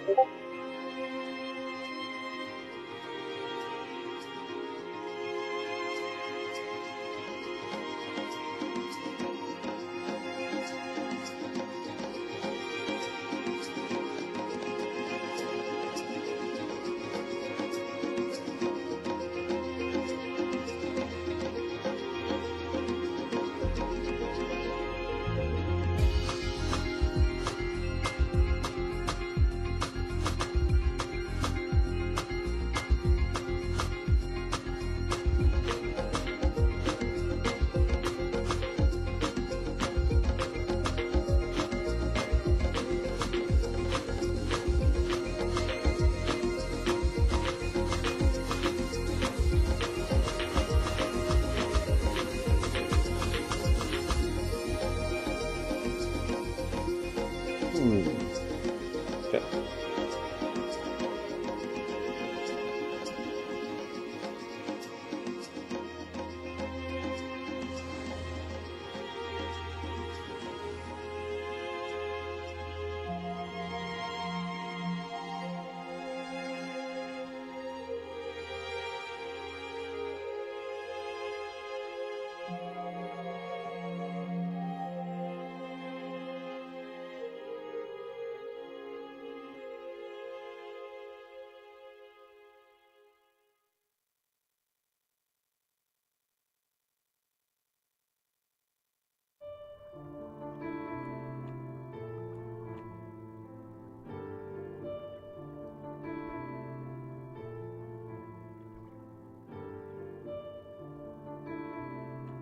Okay.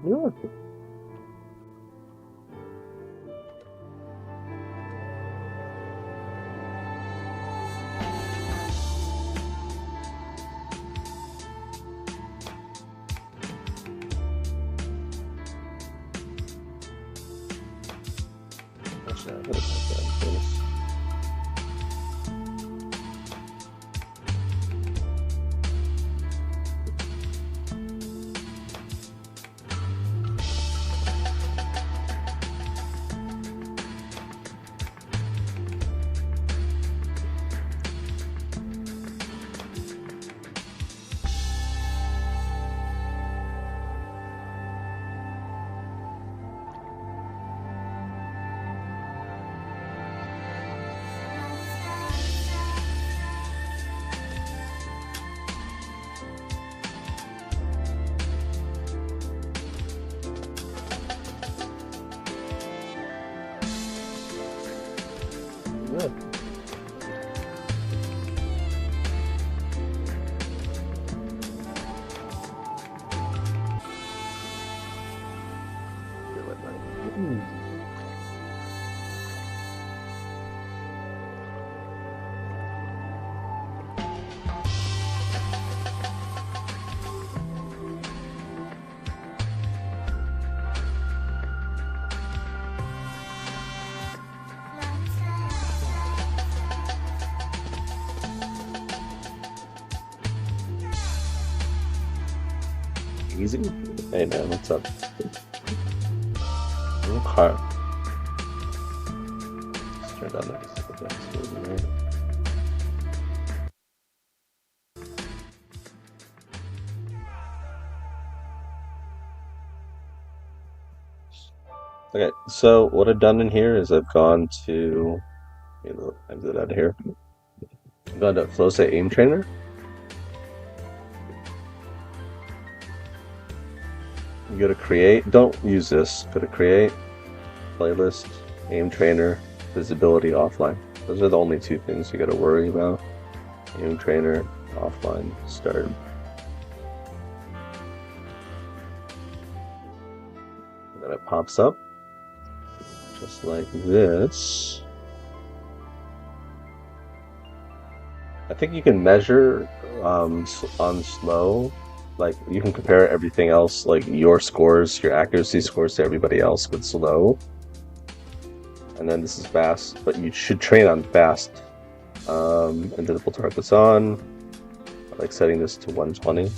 Yeah. Actually, I'm gonna put that in place. Good. Feel it, right? Easy. Hey man, what's up? Okay. Let's turn down that. Okay, so what I've done in here is I've gone to exit out of here. I've gone to flow state aim trainer. You go to create. Don't use this. Go to create, playlist, aim trainer, visibility offline. Those are the only two things you got to worry about. Aim trainer, offline, start. And then it pops up just like this. I think you can measure on slow. Like you can compare everything else, like your scores, your accuracy scores to everybody else with slow. And then this is fast, but you should train on fast. Invisible targets on. I like setting this to 120.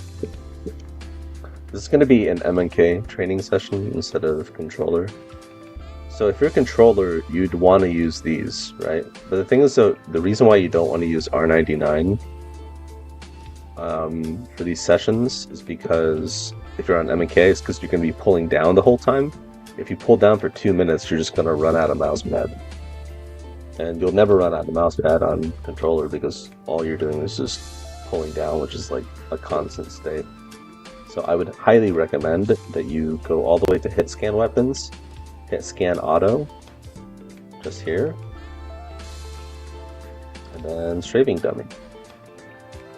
This is going to be an MNK training session instead of controller. So if you're a controller, you'd want to use these, right? But the thing is, though, the reason why you don't want to use R99 for these sessions is because if you're on M&K, it's because you're going to be pulling down the whole time. If you pull down for 2 minutes, you're just going to run out of mouse pad. And you'll never run out of mouse pad on controller because all you're doing is just pulling down, which is like a constant state. So I would highly recommend that you go all the way to hit scan weapons, hit scan auto, just here, and then strafing dummy.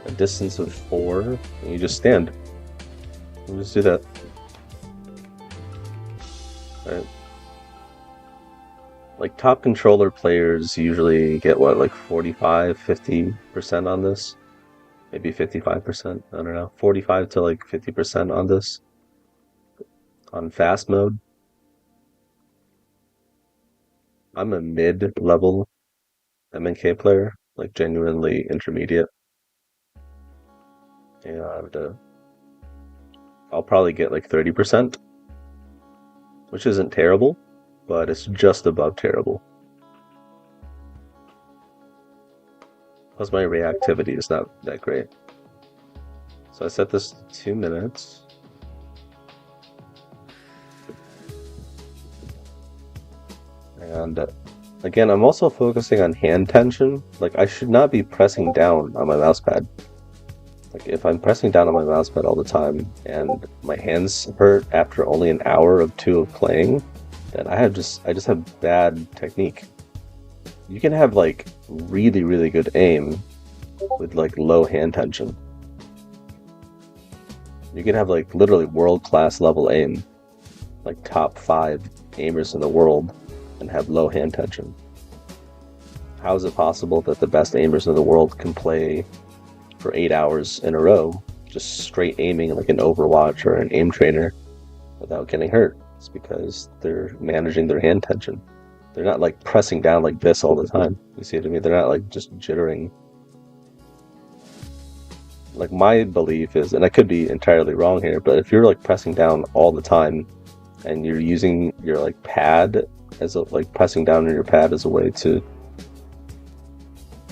A distance of 4, and you just stand. You just do that. Alright. Like top controller players usually get what, like 45-50% on this? Maybe 55%, I don't know. 45 to like 50% on this. On fast mode. I'm a mid-level M&K player, like genuinely intermediate. And I'll probably get like 30%, which isn't terrible, but it's just above terrible. Plus my reactivity is not that great. So I set this to 2 minutes. And again, I'm also focusing on hand tension. Like I should not be pressing down on my mouse pad. Like if I'm pressing down on my mouse pad all the time and my hands hurt after only an hour or 2 of playing, then I just have bad technique. You can have like really, really good aim with like low hand tension. You can have like literally world-class level aim, like top 5 aimers in the world, and have low hand tension. How is it possible that the best aimers in the world can play for 8 hours in a row, just straight aiming like an Overwatch or an aim trainer without getting hurt? It's because they're managing their hand tension. They're not like pressing down like this all the time. You see what I mean? They're not like just jittering. Like my belief is, and I could be entirely wrong here, but if you're like pressing down all the time and you're using your like pad as a, like pressing down on your pad as a way to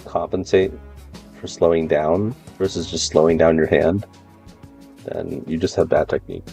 compensate for slowing down versus just slowing down your hand, then you just have bad technique.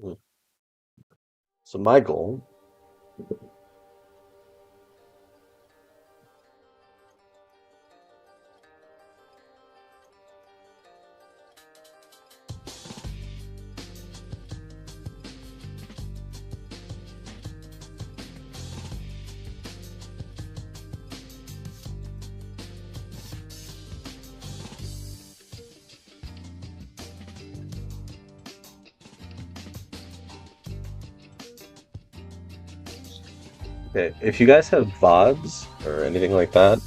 Hmm. So my goal, okay, if you guys have vods or anything like that,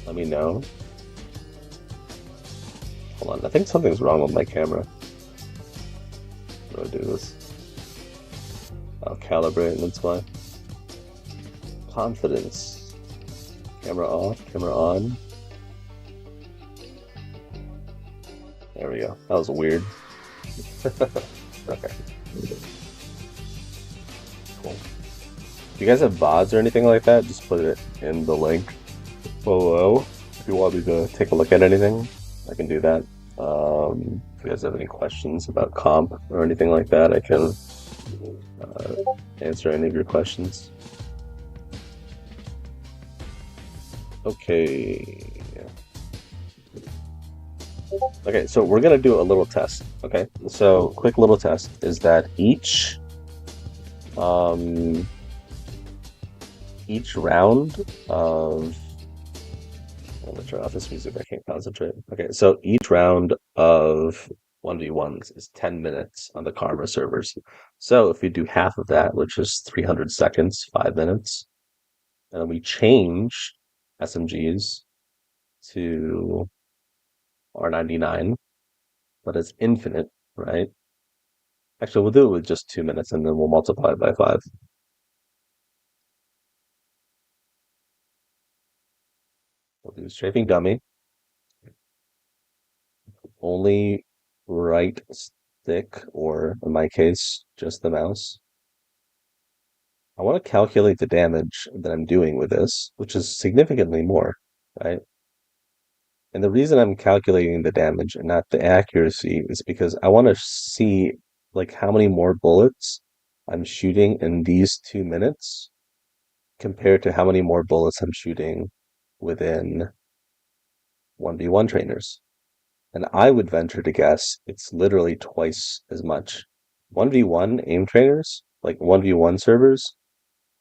let me know. Hold on, I think something's wrong with my camera. How do I do this? I'll calibrate, that's why. Confidence. Camera off, camera on. There we go. That was weird. Okay, cool. If you guys have VODs or anything like that, just put it in the link below. If you want me to take a look at anything, I can do that. If you guys have any questions about comp or anything like that, I can answer any of your questions. Okay. Okay, so we're gonna do a little test. Okay, so quick little test is that um, each round of I'm gonna turn off this music. I can't concentrate. Okay, so each round of 1v1s is 10 minutes on the Karma servers. So if we do half of that, which is 300 seconds, 5 minutes, and then we change SMGs to R99, but it's infinite, right? Actually, we'll do it with just 2 minutes and then we'll multiply it by 5. We'll do strafing dummy, only right stick, or in my case, just the mouse. I want to calculate the damage that I'm doing with this, which is significantly more, right? And the reason I'm calculating the damage and not the accuracy is because I want to see like how many more bullets I'm shooting in these 2 minutes compared to how many more bullets I'm shooting within 1v1 trainers. And I would venture to guess it's literally twice as much. 1v1 aim trainers, like 1v1 servers,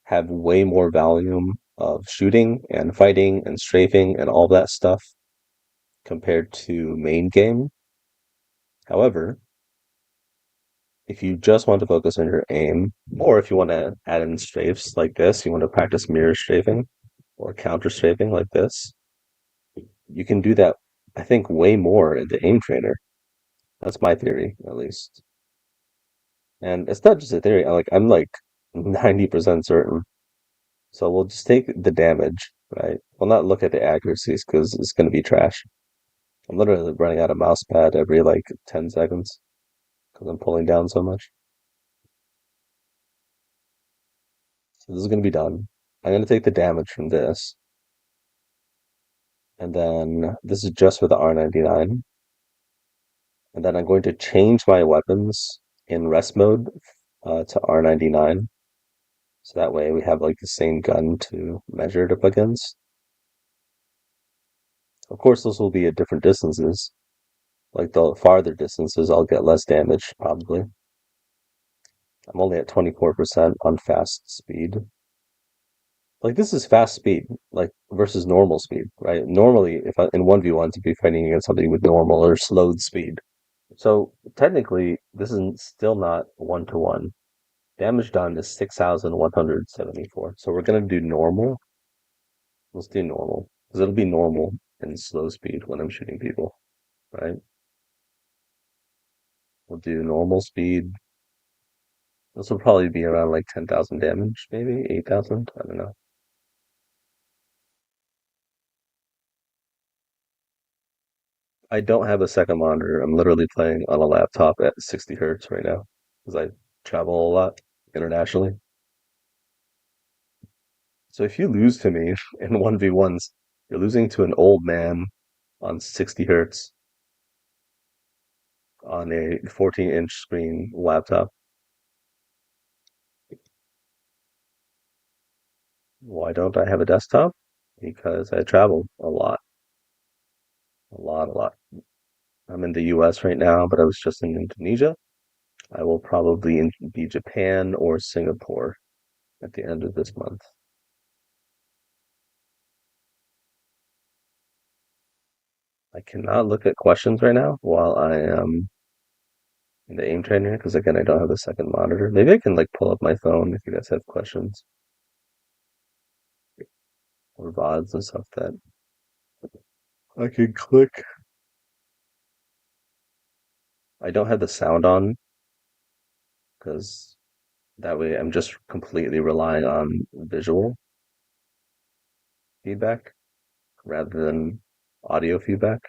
have way more volume of shooting and fighting and strafing and all that stuff compared to main game. However, if you just want to focus on your aim, or if you want to add in strafes like this, you want to practice mirror strafing or counter strafing like this, you can do that, I think, way more in the aim trainer. That's my theory, at least. And it's not just a theory, I'm like 90% certain. So we'll just take the damage, right? We'll not look at the accuracies because it's going to be trash. I'm literally running out of mouse pad every like 10 seconds because I'm pulling down so much. So this is going to be done. I'm going to take the damage from this, and then this is just for the R99. And then I'm going to change my weapons in rest mode to R99. So that way we have like the same gun to measure it up against. Of course, those will be at different distances. Like the farther distances, I'll get less damage, probably. I'm only at 24% on fast speed. Like this is fast speed, like versus normal speed, right? Normally, if I, in 1v1 to be fighting against somebody with normal or slowed speed. So technically, this is still not 1-to-1. Damage done is 6,174. So we're gonna do normal. Let's do normal. Because it'll be normal in slow speed when I'm shooting people, right? We'll do normal speed. This will probably be around like 10,000 damage, maybe 8,000. I don't know. I don't have a second monitor. I'm literally playing on a laptop at 60 hertz right now because I travel a lot internationally. So if you lose to me in 1v1s, you're losing to an old man on 60 hertz. on a 14-inch screen laptop. Why don't I have a desktop? Because I travel a lot, a lot, a lot. I'm in the US right now, but I was just in Indonesia. I will probably be Japan or Singapore at the end of this month. I cannot look at questions right now while I am in the aim trainer because again I don't have a second monitor. Maybe I can like pull up my phone if you guys have questions or vods and stuff that I could click. I don't have the sound on because that way I'm just completely relying on visual feedback rather than audio feedback.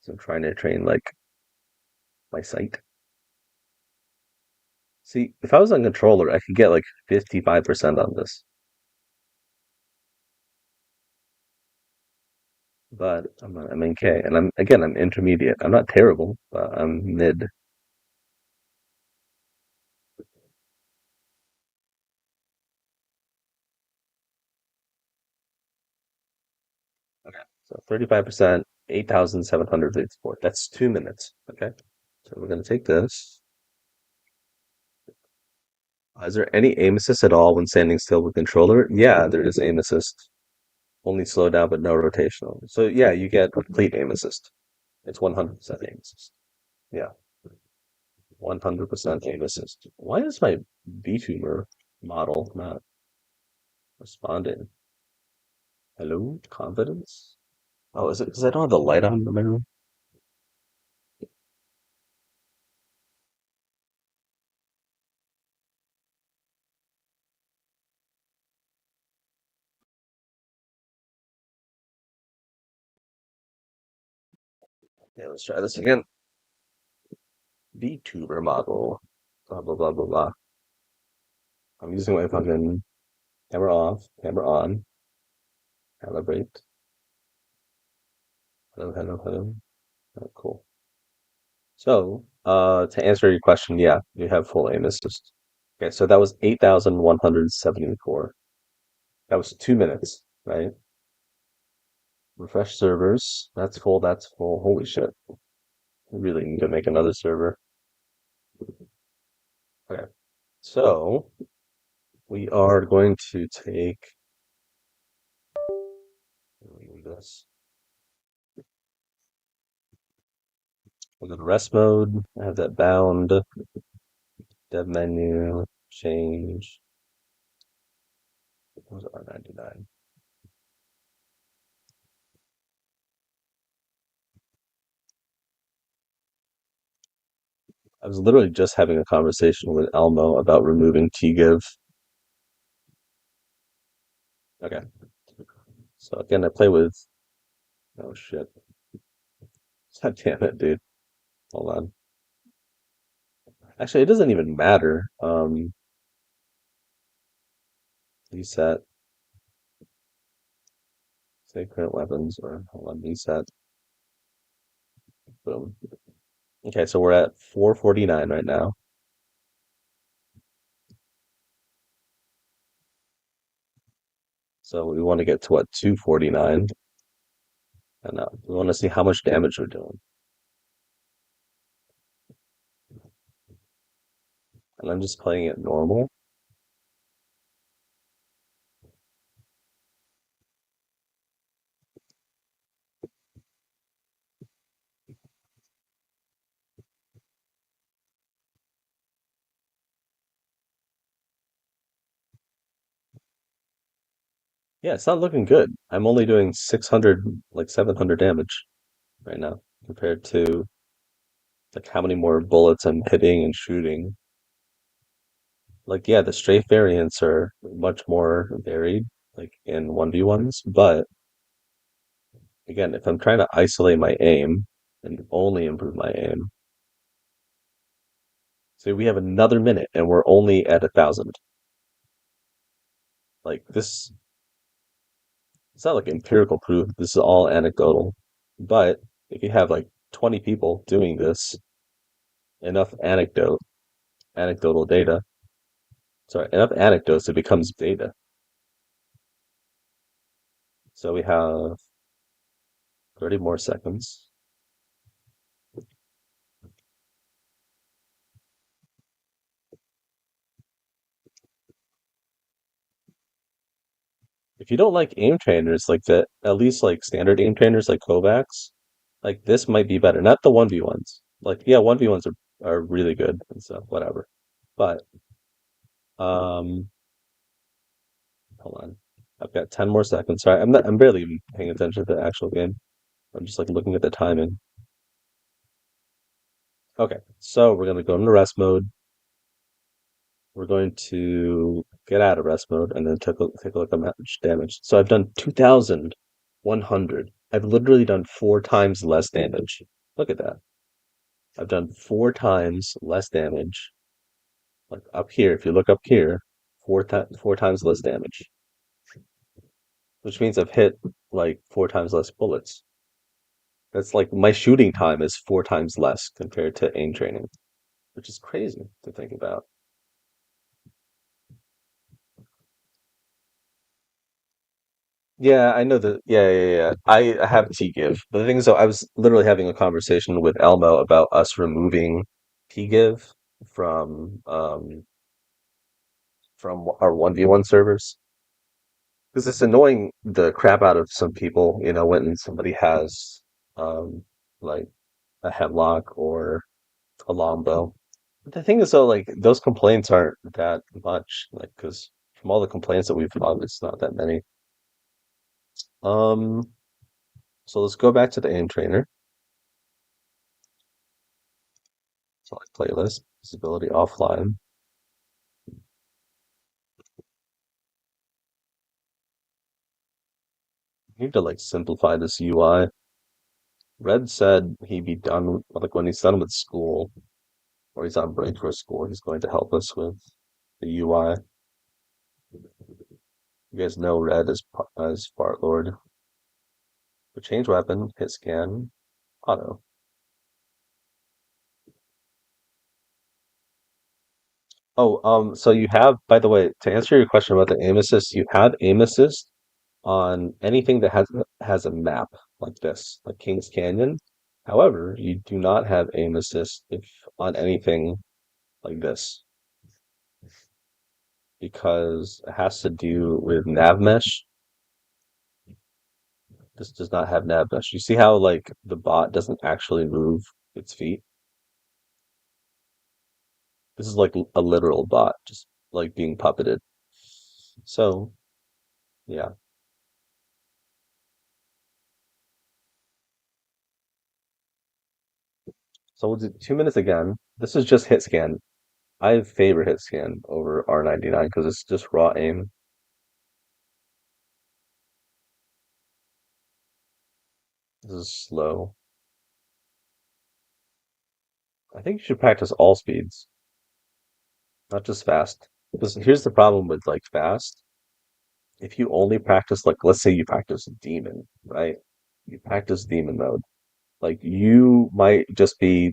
So I'm trying to train like my sight. See, if I was on controller, I could get like 55% on this. But I'm in K, and I'm intermediate. I'm not terrible, but I'm mid. Okay. So 35%, 8,754. That's 2 minutes. Okay. So we're gonna take this. Is there any aim assist at all when standing still with controller? Yeah, there is aim assist. Only slow down, but no rotational. So yeah, you get complete aim assist. It's 100% aim assist. Yeah, 100% aim assist. Why is my VTuber model not responding? Hello, confidence? Oh, is it because I don't have the light on in my room? Yeah, let's try this again. VTuber model. Blah blah blah blah blah. I'm using my fucking camera off, camera on, calibrate. Hello, hello, hello. Oh, cool. So, to answer your question, yeah, you have full aim assist. Okay, so that was 8,174. That was 2 minutes, right? Refresh servers. That's full, that's full. Holy shit. We really need to make another server. Okay, so we are going to take this. We'll go to rest mode. I have that bound. Dev menu. Change. What was it, R99? I was literally just having a conversation with Elmo about removing tgiv. Okay. So again, I play with. Oh shit. God damn it, dude. Hold on. Actually, it doesn't even matter. Reset. Say current weapons or hold on, reset. Boom. Okay, so we're at 449 right now. So we want to get to what, 249? And we want to see how much damage we're doing. And I'm just playing it normal. Yeah, it's not looking good. I'm only doing 600, like 700 damage right now compared to like how many more bullets I'm hitting and shooting. Like, yeah, the strafe variants are much more varied, like in 1v1s, but again, if I'm trying to isolate my aim and only improve my aim, so we have another minute and we're only at 1,000. Like this, it's not like empirical proof. This is all anecdotal, but If you have like 20 people doing this, enough anecdotal data, sorry, enough anecdotes, it becomes data. So we have 30 more seconds. If you don't like aim trainers like that, at least like standard aim trainers like Kovacs, like this might be better. Not the 1v1s. Like, yeah, 1v1s are really good and stuff, whatever. But, um, hold on. I've got 10 more seconds. Sorry, I'm barely even paying attention to the actual game. I'm just like looking at the timing. Okay, so we're gonna go into rest mode. We're going to get out of rest mode and then take a look at match damage. So I've done 2,100. I've literally done 4 times less damage. Look at that. I've done 4 times less damage. Like up here, if you look up here, 4 times less damage, which means I've hit like 4 times less bullets. That's like my shooting time is 4 times less compared to aim training, which is crazy to think about. Yeah, I know that. Yeah, yeah, yeah. I have T give. But the thing is, though, I was literally having a conversation with Elmo about us removing T give from our 1v1 servers because it's annoying the crap out of some people, when somebody has um like a headlock or a longbow. But the thing is, though, like those complaints aren't that much, like because from all the complaints that we've had, it's not that many. Um, so let's go back to the aim trainer. Select playlist, visibility offline. I need to like simplify this UI. Red said he'd be done, like when he's done with school, or he's on break for school, he's going to help us with the UI. You guys know Red as Fart Lord. So change weapon, hit scan, auto. Oh, so you have, by the way, to answer your question about the aim assist, you have aim assist on anything that has a map like this, like Kings Canyon. However, you do not have aim assist if on anything like this because it has to do with nav mesh. This does not have nav mesh. You see how like the bot doesn't actually move its feet? This is like a literal bot, just like being puppeted. So, yeah. So we'll do 2 minutes again. This is just hit scan. I favor hit scan over R99 because it's just raw aim. This is slow. I think you should practice all speeds, not just fast. Because here's the problem with like fast. If you only practice like let's say you practice demon, right? You practice demon mode. Like you might just be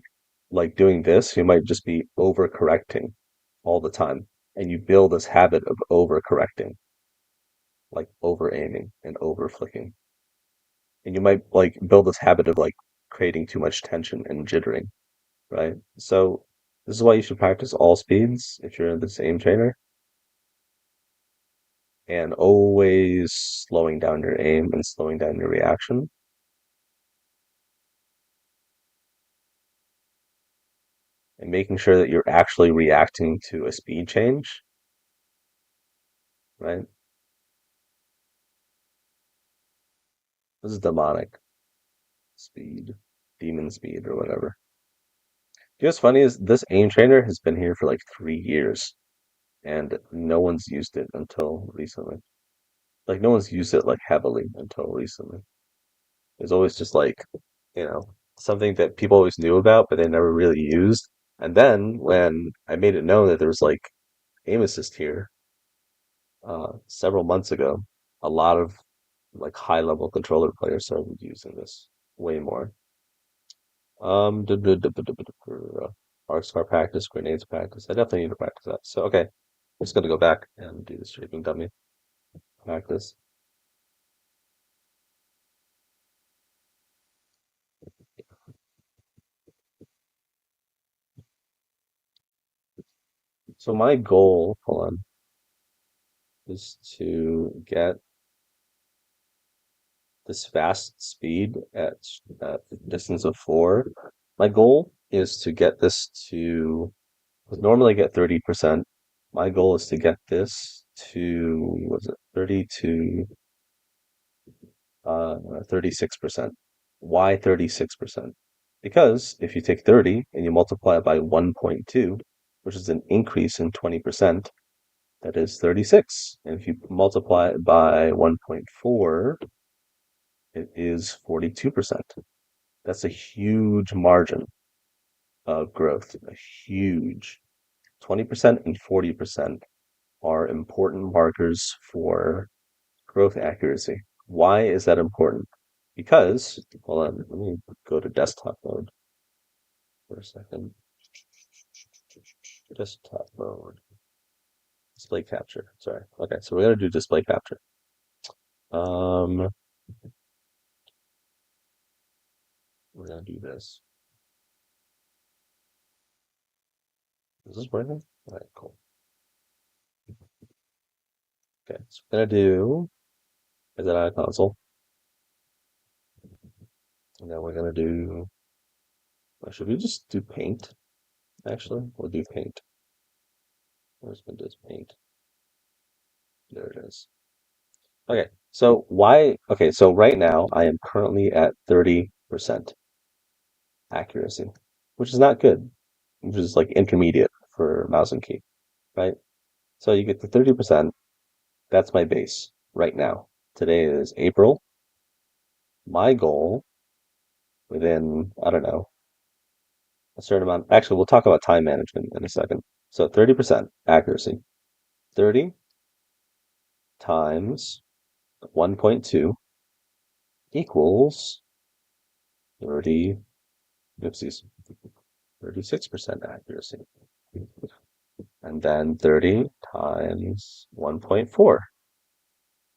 like doing this, you might just be overcorrecting all the time. And you build this habit of overcorrecting, like over aiming and over flicking. And you might like build this habit of like creating too much tension and jittering, right? So this is why you should practice all speeds if you're the same trainer and always slowing down your aim and slowing down your reaction and making sure that you're actually reacting to a speed change, right? This is demonic speed, demon speed, or whatever. You know what's funny is this aim trainer has been here for like 3 years and no one's used it until recently. Like no one's used it like heavily until recently. It's always just like, you know, something that people always knew about, but they never really used. And then when I made it known that there was like aim assist here, several months ago, a lot of like high level controller players started using this way more. Arc scar practice, grenades practice. I definitely need to practice that. So okay, I'm just gonna go back and do the shaping dummy practice. So my goal, hold on, is to get this fast speed at a distance of 4. My goal is to get this to, because normally I get 30%. My goal is to get this to, was it 30 to 36%. Why 36%? Because if you take 30 and you multiply it by 1.2, which is an increase in 20%, that is 36. And if you multiply it by 1.4, it is 42%. That's a huge margin of growth, a huge 20% and 40% are important markers for growth accuracy. Why is that important? Because, hold on, let me go to desktop mode for a second. Desktop mode, display capture. Sorry. Okay, so we're gonna do display capture. Um, we're gonna do this. Is this working? All right, cool. Okay, so we're gonna do is that console, and then we're gonna do. Should we just do paint? Actually, we'll do paint. Where's Windows Paint? There it is. Okay, so why? Okay, so right now I am currently at 30% accuracy, which is not good, which is like intermediate for mouse and key, right? So you get to 30%. That's my base right now. Today is April. My goal within, I don't know, a certain amount. Actually, we'll talk about time management in a second. So 30% accuracy. 30 times 1.2 equals 30, oopsies, 36% accuracy. And then 30 times 1.4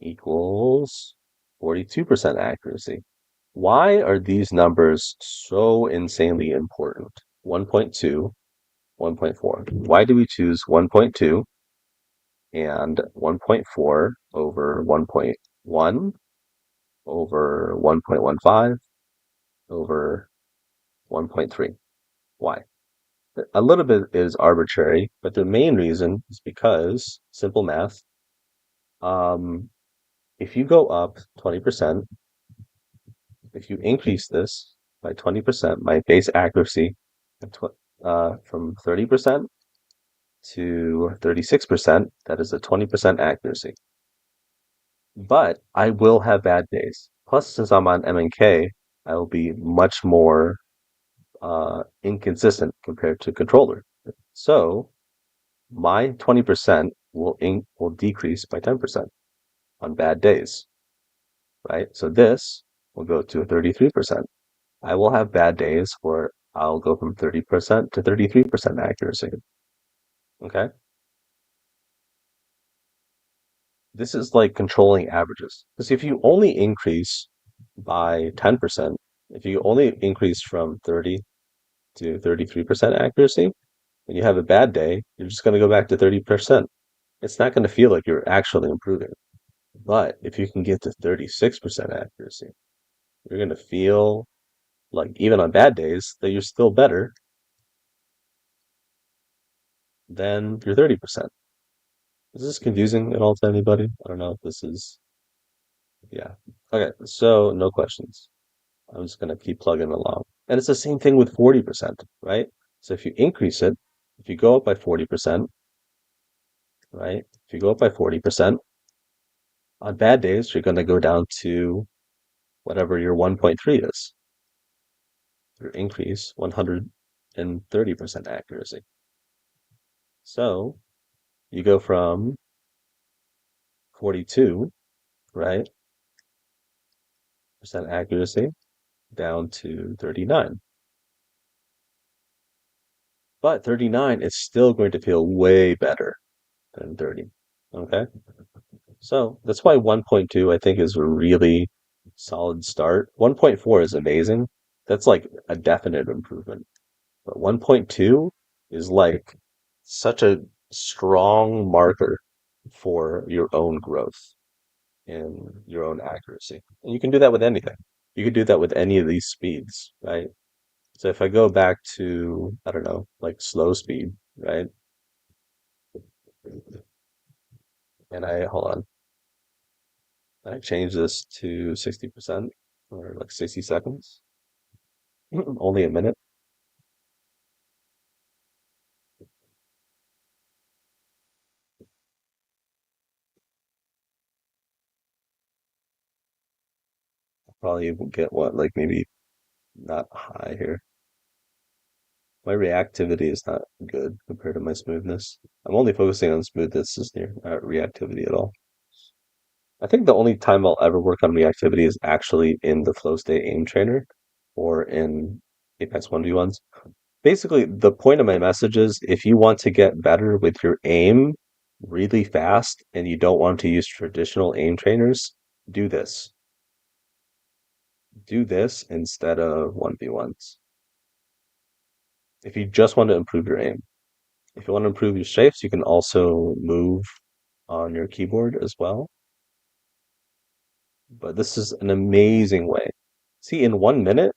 equals 42% accuracy. Why are these numbers so insanely important? 1.2, 1.4. Why do we choose 1.2 and 1.4 over 1.1 over 1.15 over 1.3? Why? A little bit is arbitrary, but the main reason is because simple math. Um, if you go up 20%, if you increase this by 20%, my base accuracy from 30% to 36%, that is a 20% accuracy. But I will have bad days. Plus, since I'm on MNK, I will be much more inconsistent compared to controller. So my 20% will decrease by 10% on bad days, right? So this will go to 33%. I will have bad days where I'll go from 30% to 33% accuracy. Okay? This is like controlling averages. Because if you only increase by 10%, if you only increase from 30 to 33% accuracy, and you have a bad day, you're just going to go back to 30%. It's not going to feel like you're actually improving. But if you can get to 36% accuracy, you're going to feel like even on bad days that you're still better than your 30%. Is this confusing at all to anybody? I don't know if this is, yeah. Okay, so no questions. I'm just going to keep plugging along. And it's the same thing with 40%, right? So if you increase it, if you go up by 40%, right? If you go up by 40%, on bad days, you're going to go down to whatever your 1.3 is. Your increase 130% accuracy. So you go from 42, right? Percent accuracy down to 39. But 39 is still going to feel way better than 30. Okay? So that's why 1.2 I think is a really solid start. 1.4 is amazing. That's like a definite improvement. But 1.2 is like such a strong marker for your own growth and your own accuracy. And you can do that with anything. You could do that with any of these speeds, right? So if I go back to, I don't know, like slow speed, right? And hold on, I change this to 60% or like 60 seconds, only a minute. Probably will get what, like maybe not high here. My reactivity is not good compared to my smoothness. I'm only focusing on smoothness this year, not reactivity at all. I think the only time I'll ever work on reactivity is actually in the flow state aim trainer or in Apex 1v1s. Basically, the point of my message is if you want to get better with your aim really fast and you don't want to use traditional aim trainers, do this. Do this instead of 1v1s. If you just want to improve your aim. If you want to improve your shapes, you can also move on your keyboard as well. But this is an amazing way. See, in 1 minute,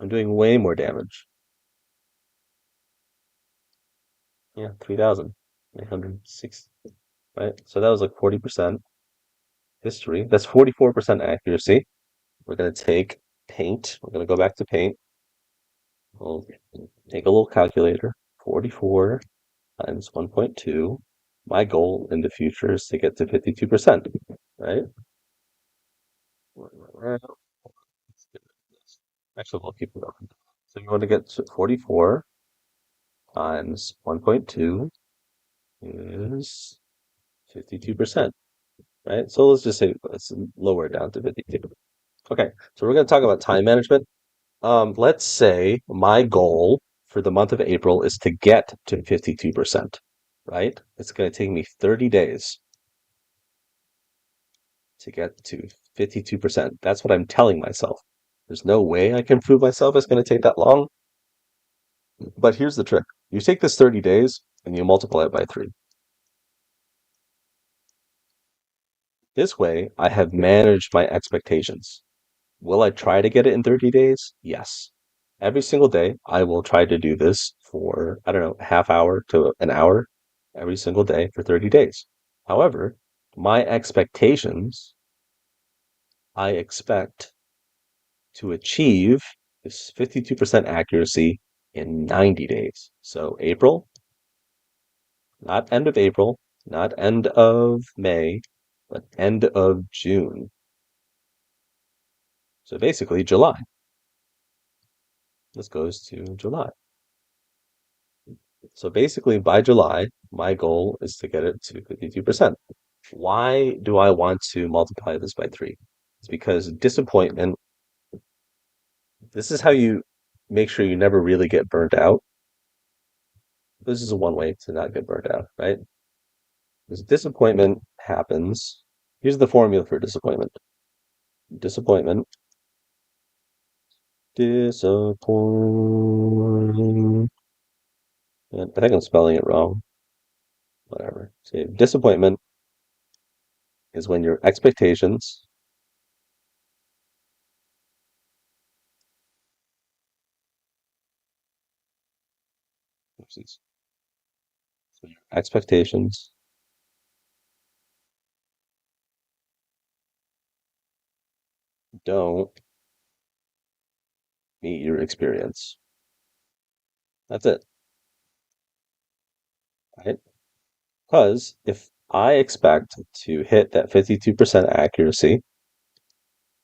I'm doing way more damage. Yeah, 3,806, right? So that was like 40% history. That's 44% accuracy. We're going to take paint. We're going to go back to paint. We'll take a little calculator. 44 times 1.2. My goal in the future is to get to 52%, right? Actually, we'll keep it going. So you want to get to 44 times 1.2 is 52%, right? So let's just say let's lower it down to 52. Okay, so we're going to talk about time management. Let's say my goal for the month of April is to get to 52%, right? It's going to take me 30 days to get to 52%. That's what I'm telling myself. There's no way I can prove myself it's going to take that long. But here's the trick. You take this 30 days and you multiply it by 3. This way, I have managed my expectations. Will I try to get it in 30 days? Yes. Every single day, I will try to do this for, I don't know, a half hour to an hour every single day for 30 days. However, my expectations, I expect to achieve this 52% accuracy in 90 days. So April, not end of April, not end of May, but end of June. So basically July. This goes to July. So basically by July, my goal is to get it to 52%. Why do I want to multiply this by 3? It's because disappointment, this is how you make sure you never really get burnt out. This is one way to not get burnt out, right? Because disappointment happens. Here's the formula for disappointment. Disappointment. Disappointment. I think I'm spelling it wrong. Whatever. So disappointment is when your expectations oopsies, so your expectations don't meet your experience. That's it, right? Because if I expect to hit that 52% accuracy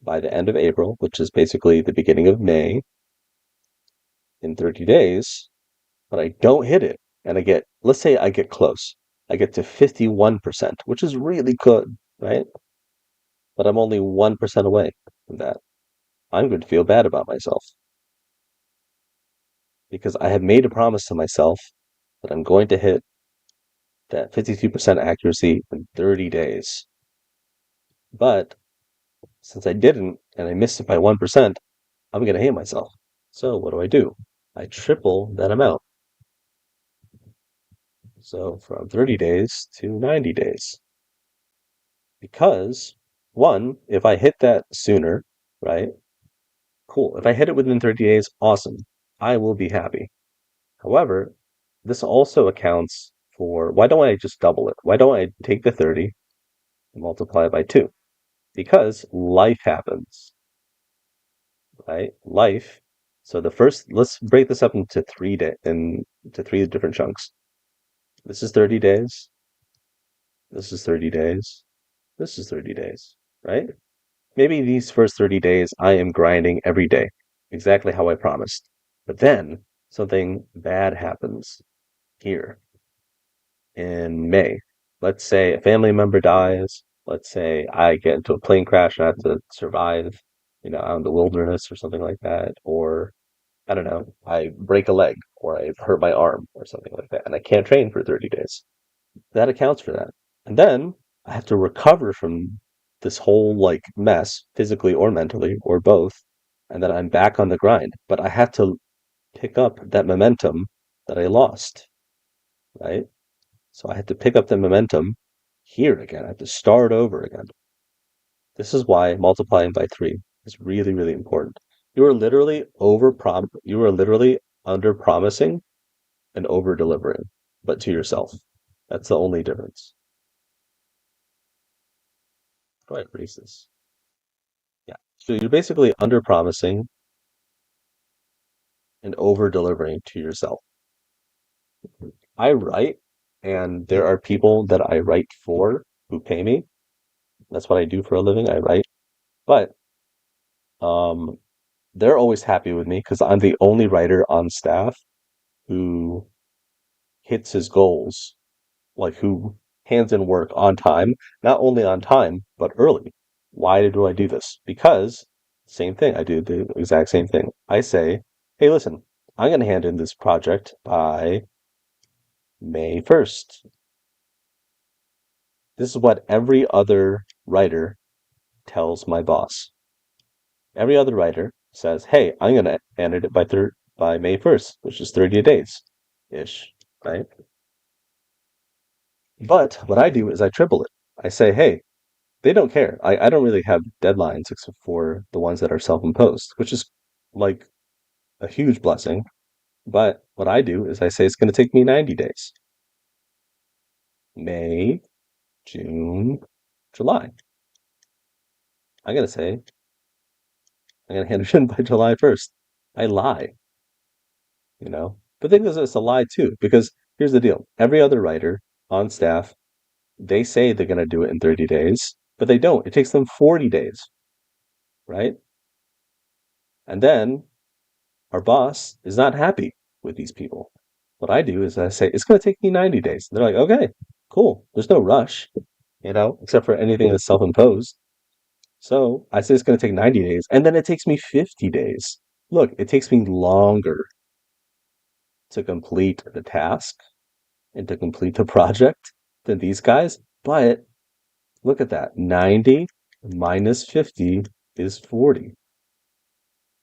by the end of April, which is basically the beginning of May, in 30 days, but I don't hit it, and I get, let's say I get close, I get to 51%, which is really good, right? But I'm only 1% away from that. I'm going to feel bad about myself. because I have made a promise to myself that I'm going to hit that 52% accuracy in 30 days. But since I didn't and I missed it by 1%, I'm going to hate myself. So what do? I triple that amount. So from 30 days to 90 days. Because, one, if I hit that sooner, right? Cool. If I hit it within 30 days, awesome. I will be happy. However, this also accounts for why don't I just double it? Why don't I take the 30 and multiply it by 2? Because life happens, right? Life. So the first, let's break this up into into three different chunks. This is 30 days. This is 30 days. This is 30 days, right? Maybe these first 30 days I am grinding every day, exactly how I promised. But then something bad happens here in May. Let's say a family member dies. Let's say I get into a plane crash and I have to survive, out in the wilderness or something like that. Or I don't know, I break a leg or I hurt my arm or something like that, and I can't train for 30 days. That accounts for that. And then I have to recover from this whole like mess, physically or mentally or both. And then I'm back on the grind. But I have to pick up that momentum that I lost, right? So I had to pick up the momentum here again. I have to start over again. This is why multiplying by three is really, really important. You are literally under promising and over delivering, but to yourself. That's the only difference. Go ahead, erase this. Yeah. So you're basically under promising and over delivering to yourself. I write, and there are people that I write for who pay me. That's what I do for a living. I write, but um, they're always happy with me because I'm the only writer on staff who hits his goals, like who hands in work on time, not only on time, but early. Why do I do this? Because same thing, I do the exact same thing. I say, hey, listen, I'm going to hand in this project by May 1st. This is what every other writer tells my boss. Every other writer says, hey, I'm going to hand it by May 1st, which is 30 days ish, right? But what I do is I triple it. I say, hey, they don't care. I don't really have deadlines except for the ones that are self-imposed, which is like a huge blessing. But what I do is I say it's going to take me 90 days. May, June, July. I'm going to say I'm going to hand it in by July 1st. I lie. But the thing is, it's a lie too, because here's the deal. Every other writer on staff, they say they're going to do it in 30 days, but they don't. It takes them 40 days, right? And then our boss is not happy with these people. What I do is I say, it's going to take me 90 days. And they're like, okay, cool. There's no rush, except for anything that's self imposed. So I say it's going to take 90 days. And then it takes me 50 days. Look, it takes me longer to complete the task and to complete the project than these guys. But look at that 90 minus 50 is 40.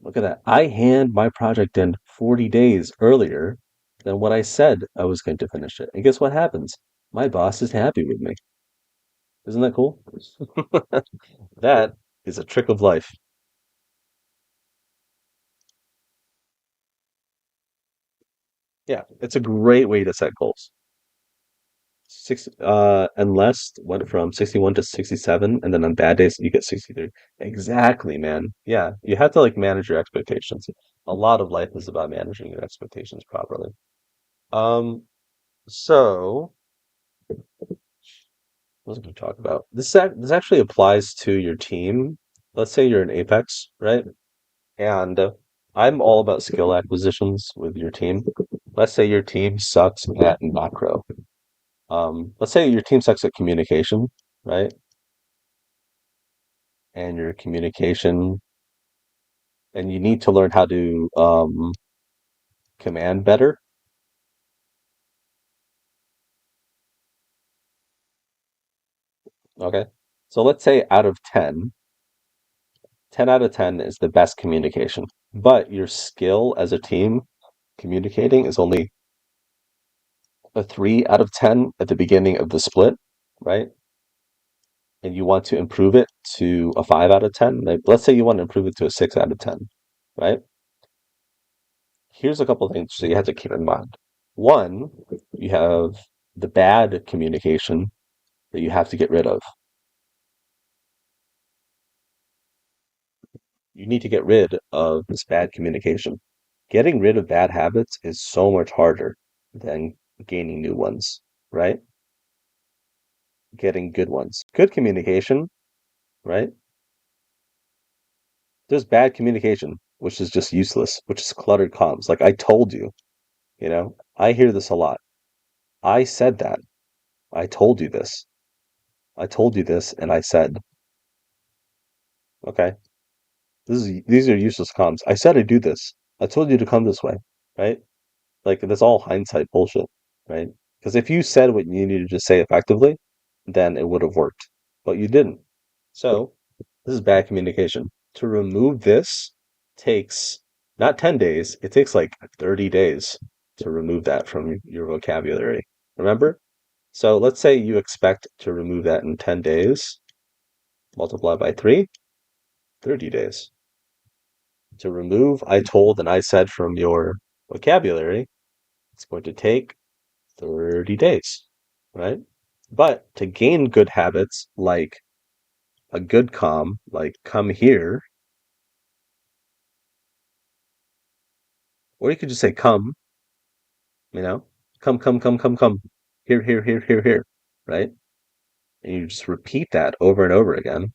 Look at that. I hand my project in 40 days earlier than what I said I was going to finish it. And guess what happens? My boss is happy with me. Isn't that cool? That is a trick of life. Yeah, it's a great way to set goals. Unless went from 61 to 67, and then on bad days you get 63. Exactly, man. Yeah, you have to like manage your expectations. A lot of life is about managing your expectations properly. Um, so what was I going to talk about? This actually applies to your team. Let's say you're in Apex, right? And I'm all about skill acquisitions with your team. Let's say your team sucks at macro. Let's say your team sucks at communication, right? And your communication, and you need to learn how to Command better. Okay. So let's say out of 10, 10 out of 10 is the best communication. But your skill as a team communicating is only a 3 out of 10 at the beginning of the split, right? And you want to improve it to a 5 out of 10. Like, let's say you want to improve it to a 6 out of 10, right? Here's a couple of things that you have to keep in mind. One, you have the bad communication that you have to get rid of. You need to get rid of this bad communication. Getting rid of bad habits is so much harder than gaining new ones, right? Getting good ones. Good communication, right? There's bad communication, which is just useless, which is cluttered comms. Like I told you, I hear this a lot. I said that. I told you this. I told you this, and I said, okay, these are useless comms. I said I'd do this. I told you to come this way, right? Like that's all hindsight bullshit, right? Because if you said what you needed to say effectively, then it would have worked. But you didn't. So this is bad communication. To remove this takes not 10 days, it takes like 30 days to remove that from your vocabulary. Remember? So let's say you expect to remove that in 10 days, multiply by 3, 30 days. To remove I told and I said from your vocabulary, it's going to take 30 days, right? But to gain good habits like a good calm, like come here, or you could just say come, you know, come, here, right? And you just repeat that over and over again.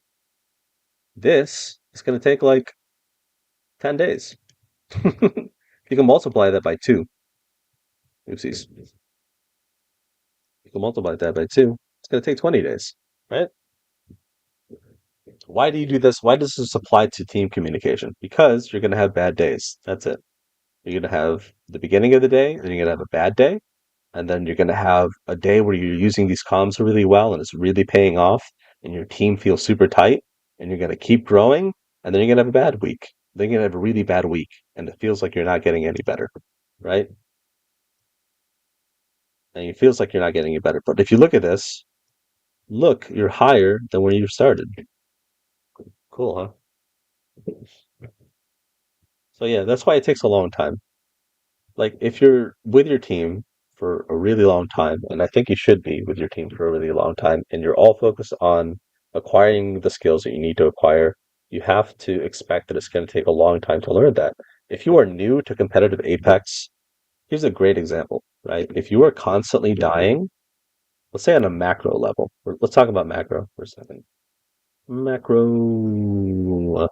This is going to take like 10 days. You can multiply that by two. Oopsies. You can multiply that by two. It's going to take 20 days, right? Why do you do this? Why does this apply to team communication? Because you're going to have bad days. That's it. You're going to have the beginning of the day, and you're going to have a bad day, and then you're going to have a day where you're using these comms really well and it's really paying off, and your team feels super tight, and you're going to keep growing, and then you're going to have a bad week. Then you're going to have a really bad week, and it feels like you're not getting any better, right? And it feels like you're not getting any better. But if you look at this, look, you're higher than where you started. Cool, huh? So yeah, that's why it takes a long time. Like if you're with your team for a really long time, and I think you should be with your team for a really long time, and you're all focused on acquiring the skills that you need to acquire, you have to expect that it's going to take a long time to learn that. If you are new to competitive Apex, here's a great example, right? If you are constantly dying, let's say on a macro level, let's talk about macro for a second. Macro,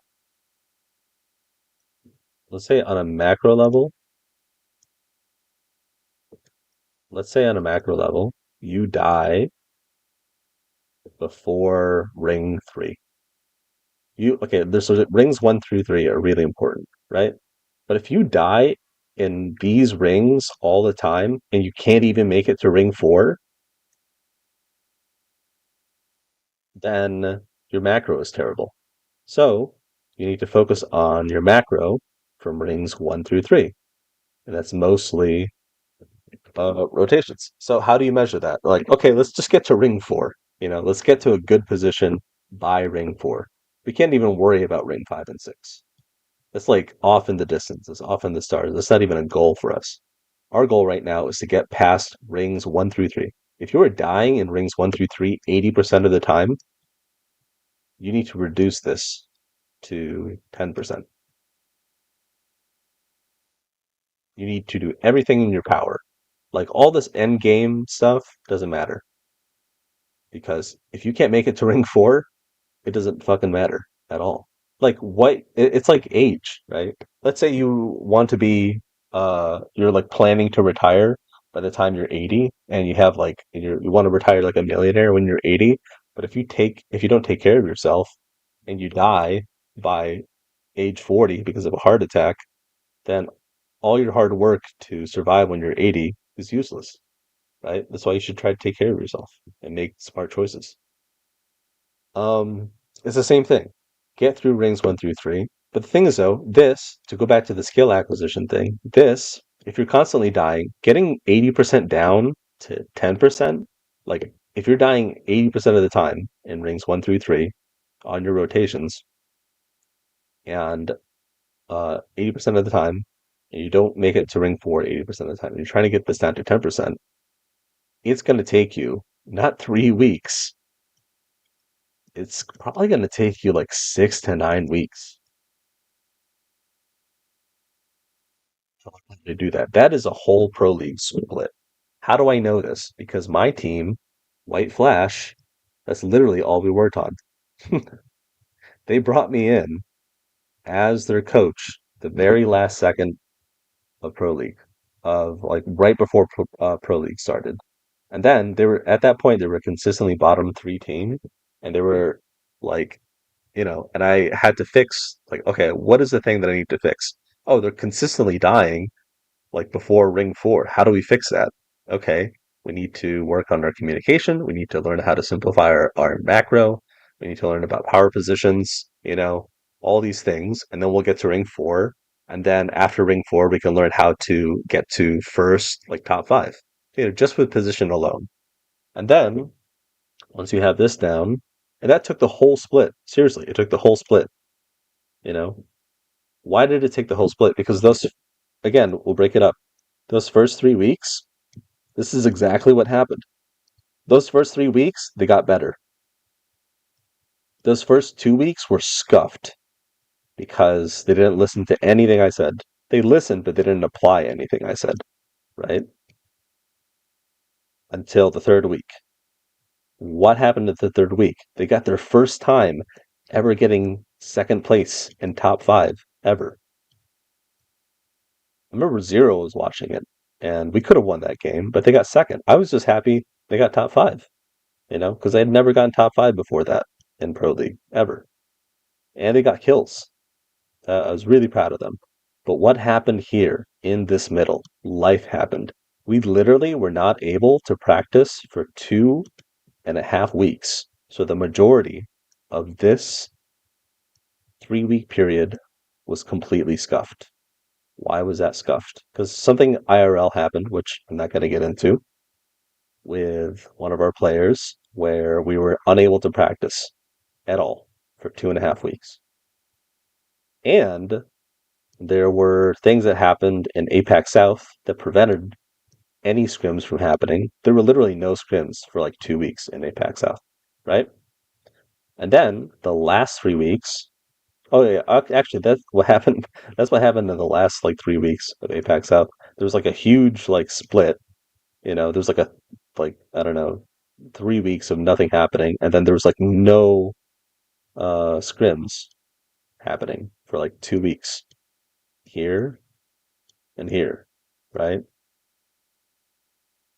let's say on a macro level, let's say on a macro level, you die before ring three. You okay? There's so rings 1 through 3 are really important, right? But if you die in these rings all the time and you can't even make it to ring 4, then your macro is terrible. So you need to focus on your macro from rings 1 through 3, and that's mostly rotations. So how do you measure that? Like, okay, let's just get to ring 4. Let's get to a good position by ring 4. We can't even worry about ring 5 and 6. It's like off in the distance. It's off in the stars. That's not even a goal for us. Our goal right now is to get past rings 1 through 3. If you are dying in rings 1 through 3 80% of the time, you need to reduce this to 10%. You need to do everything in your power. Like all this end game stuff doesn't matter because if you can't make it to ring 4, it doesn't fucking matter at all. Like it's like age, right? Let's say you want to be you're like planning to retire by the time you're 80 and you have like you want to retire like a millionaire when you're 80, but if you don't take care of yourself and you die by age 40 because of a heart attack, then all your hard work to survive when you're 80 is useless, right? That's why you should try to take care of yourself and make smart choices. Um, it's the same thing. Get through rings one through three. But the thing is, though, this, to go back to the skill acquisition thing, this, if you're constantly dying, getting 80% down to 10%, like if you're dying 80% of the time in rings one through three on your rotations, and 80% of the time, and you don't make it to ring four 80% of the time, and you're trying to get this down to 10%, it's going to take you not 3 weeks. It's probably going to take you like 6 to 9 weeks to do that. That is a whole pro league split. How do I know this? Because my team, White Flash, that's literally all we worked on. They brought me in as their coach the very last second of Pro League, of like right before Pro League started. And then they were at that point they were consistently bottom three team, and they were like, and I had to fix like, okay, what is the thing that I need to fix? Oh, they're consistently dying like before ring four. How do we fix that? Okay, we need to work on our communication. We need to learn how to simplify our macro. We need to learn about power positions, all these things. And then we'll get to ring four. And then after ring four, we can learn how to get to first, like top five, just with position alone. And then once you have this down, and that took the whole split. Seriously, it took the whole split. You know, why did it take the whole split? Because those, again, we'll break it up. Those first 3 weeks, this is exactly what happened. Those first 3 weeks, they got better. Those first 2 weeks were scuffed because they didn't listen to anything I said. They listened, but they didn't apply anything I said, right? Until the third week. What happened at the third week? They got their first time ever getting second place in top five, ever. I remember Zero was watching it, and we could have won that game, but they got second. I was just happy they got top five, because they had never gotten top five before that in Pro League, ever. And they got kills. I was really proud of them. But what happened here in this middle? Life happened. We literally were not able to practice for 2.5 weeks. So the majority of this 3 week period was completely scuffed. Why was that scuffed? Because something IRL happened, which I'm not going to get into, with one of our players where we were unable to practice at all for 2.5 weeks. And there were things that happened in APAC South that prevented any scrims from happening. There were literally no scrims for like 2 weeks in APAC South, right? And then the last 3 weeks, oh yeah, actually that's what happened. That's what happened in the last like 3 weeks of APAC South. There was like a huge like split. There's like I don't know, 3 weeks of nothing happening, and then there was like no scrims happening for like 2 weeks here and here, right?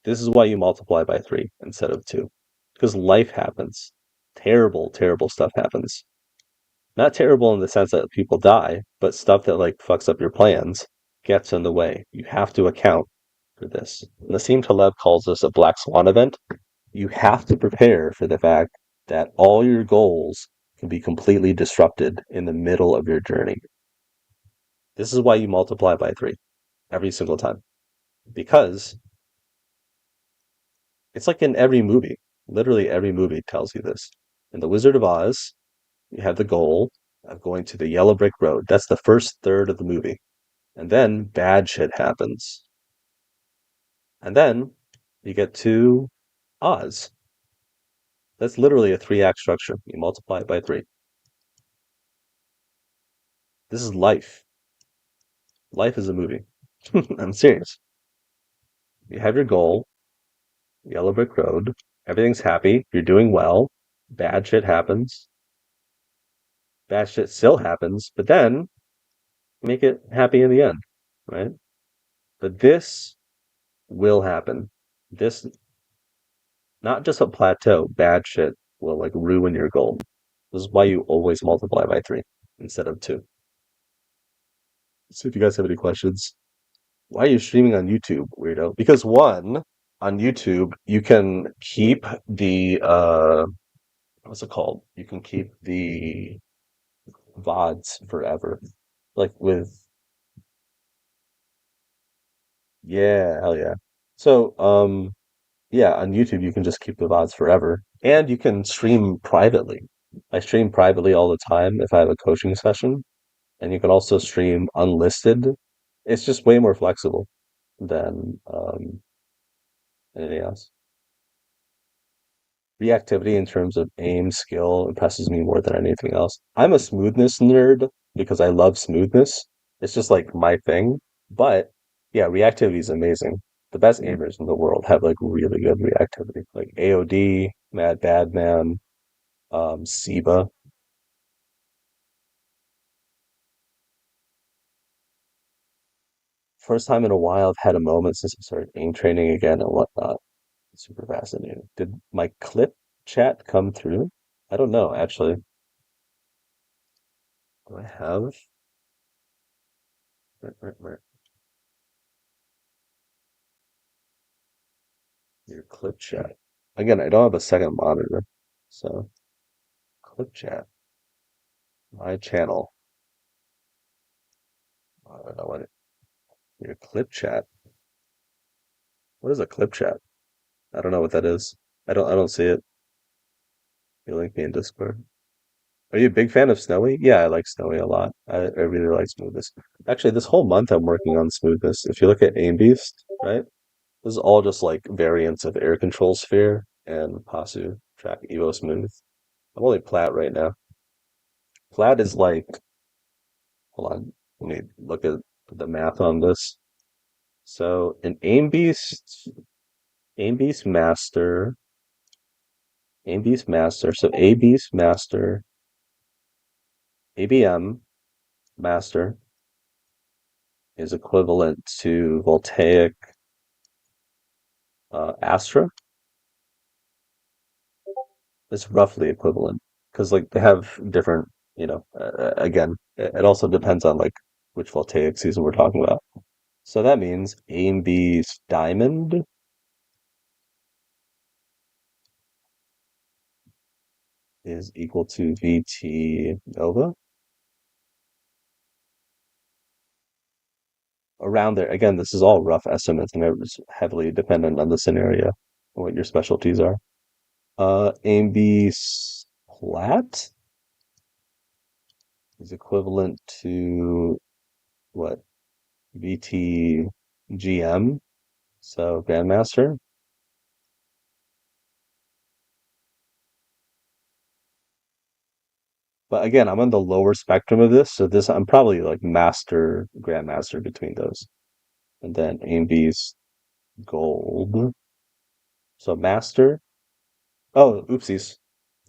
This is why you multiply by three instead of two. Because life happens. Terrible, terrible stuff happens. Not terrible in the sense that people die, but stuff that like fucks up your plans gets in the way. You have to account for this. Nassim Taleb calls this a black swan event. You have to prepare for the fact that all your goals can be completely disrupted in the middle of your journey. This is why you multiply by three every single time. Because it's like in every movie. Literally every movie tells you this. In The Wizard of Oz, you have the goal of going to the yellow brick road. That's the first third of the movie. And then bad shit happens. And then you get to Oz. That's literally a 3 act structure. You multiply it by three. This is life. Life is a movie. I'm serious. You have your goal, yellow brick road. Everything's happy. You're doing well. Bad shit happens. Bad shit still happens, but then make it happy in the end, right? But this will happen. This, not just a plateau, bad shit will like ruin your goal. This is why you always multiply by three instead of two. So if you guys have any questions, Why are you streaming on YouTube, weirdo? Because one, on YouTube, you can keep the what's it called? You can keep the vods forever. Like with yeah, hell yeah. So, yeah, on YouTube you can just keep the VODs forever. And you can stream privately. I stream privately all the time if I have a coaching session. And you can also stream unlisted. It's just way more flexible than anything else. Reactivity in terms of aim skill impresses me more than anything else. I'm a smoothness nerd because I love smoothness. It's just like my thing. But yeah, reactivity is amazing. The best aimers in the world have like really good reactivity, like AOD, Mad Badman, Siba. First time in a while I've had a moment since I started aim training again and whatnot. Super fascinating. Did my clip chat come through? I don't know, actually. Do I have? Where? Your clip chat. Again, I don't have a second monitor. So, clip chat. My channel. I don't know what your clip chat. What is a clip chat? I don't know what that is. I don't see it. You link me in Discord. Are you a big fan of Snowy? Yeah, I like Snowy a lot. I really like Smoothness. Actually, this whole month I'm working on Smoothness. If you look at Aim Beast, right? This is all just like variants of Air Control Sphere and Pasu Track Evo Smooth. I'm only Plat right now. Plat is like, hold on, let me look at the math on this. So an Aim Beast Master, Aim Beast Master, so A Beast Master, ABM Master is equivalent to Voltaic Astra. It's roughly equivalent because like they have different, again, it also depends on like which Voltaic season we're talking about. So that means AMB's Diamond is equal to VT Nova. Around there, again, this is all rough estimates and it's heavily dependent on the scenario and what your specialties are. AMB's Plat is equivalent to what? VT GM, so Grandmaster. But again, I'm on the lower spectrum of this, so this I'm probably like master, grandmaster between those. And then AMB's gold. So master. Oh, oopsies.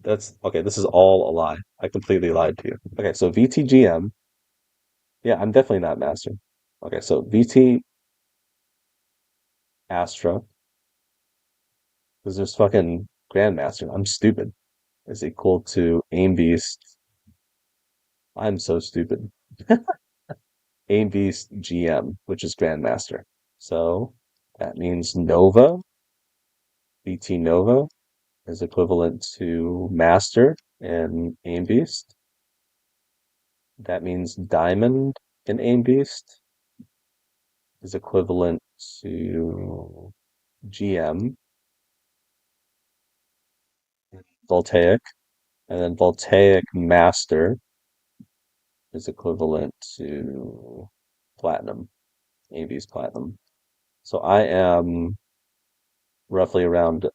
That's okay. This is all a lie. I completely lied to you. Okay, so VTGM. Yeah, I'm definitely not master. Okay, so VT Astra, because there's fucking grandmaster. I'm stupid. Is equal to AIM Beast. I'm so stupid. AIM Beast GM, which is grandmaster. So that means Nova, VT Nova is equivalent to Master in Aim Beast. That means Diamond in Aim Beast is equivalent to GM, Voltaic, and then Voltaic Master is equivalent to Platinum, Aim Beast Platinum. So I am roughly around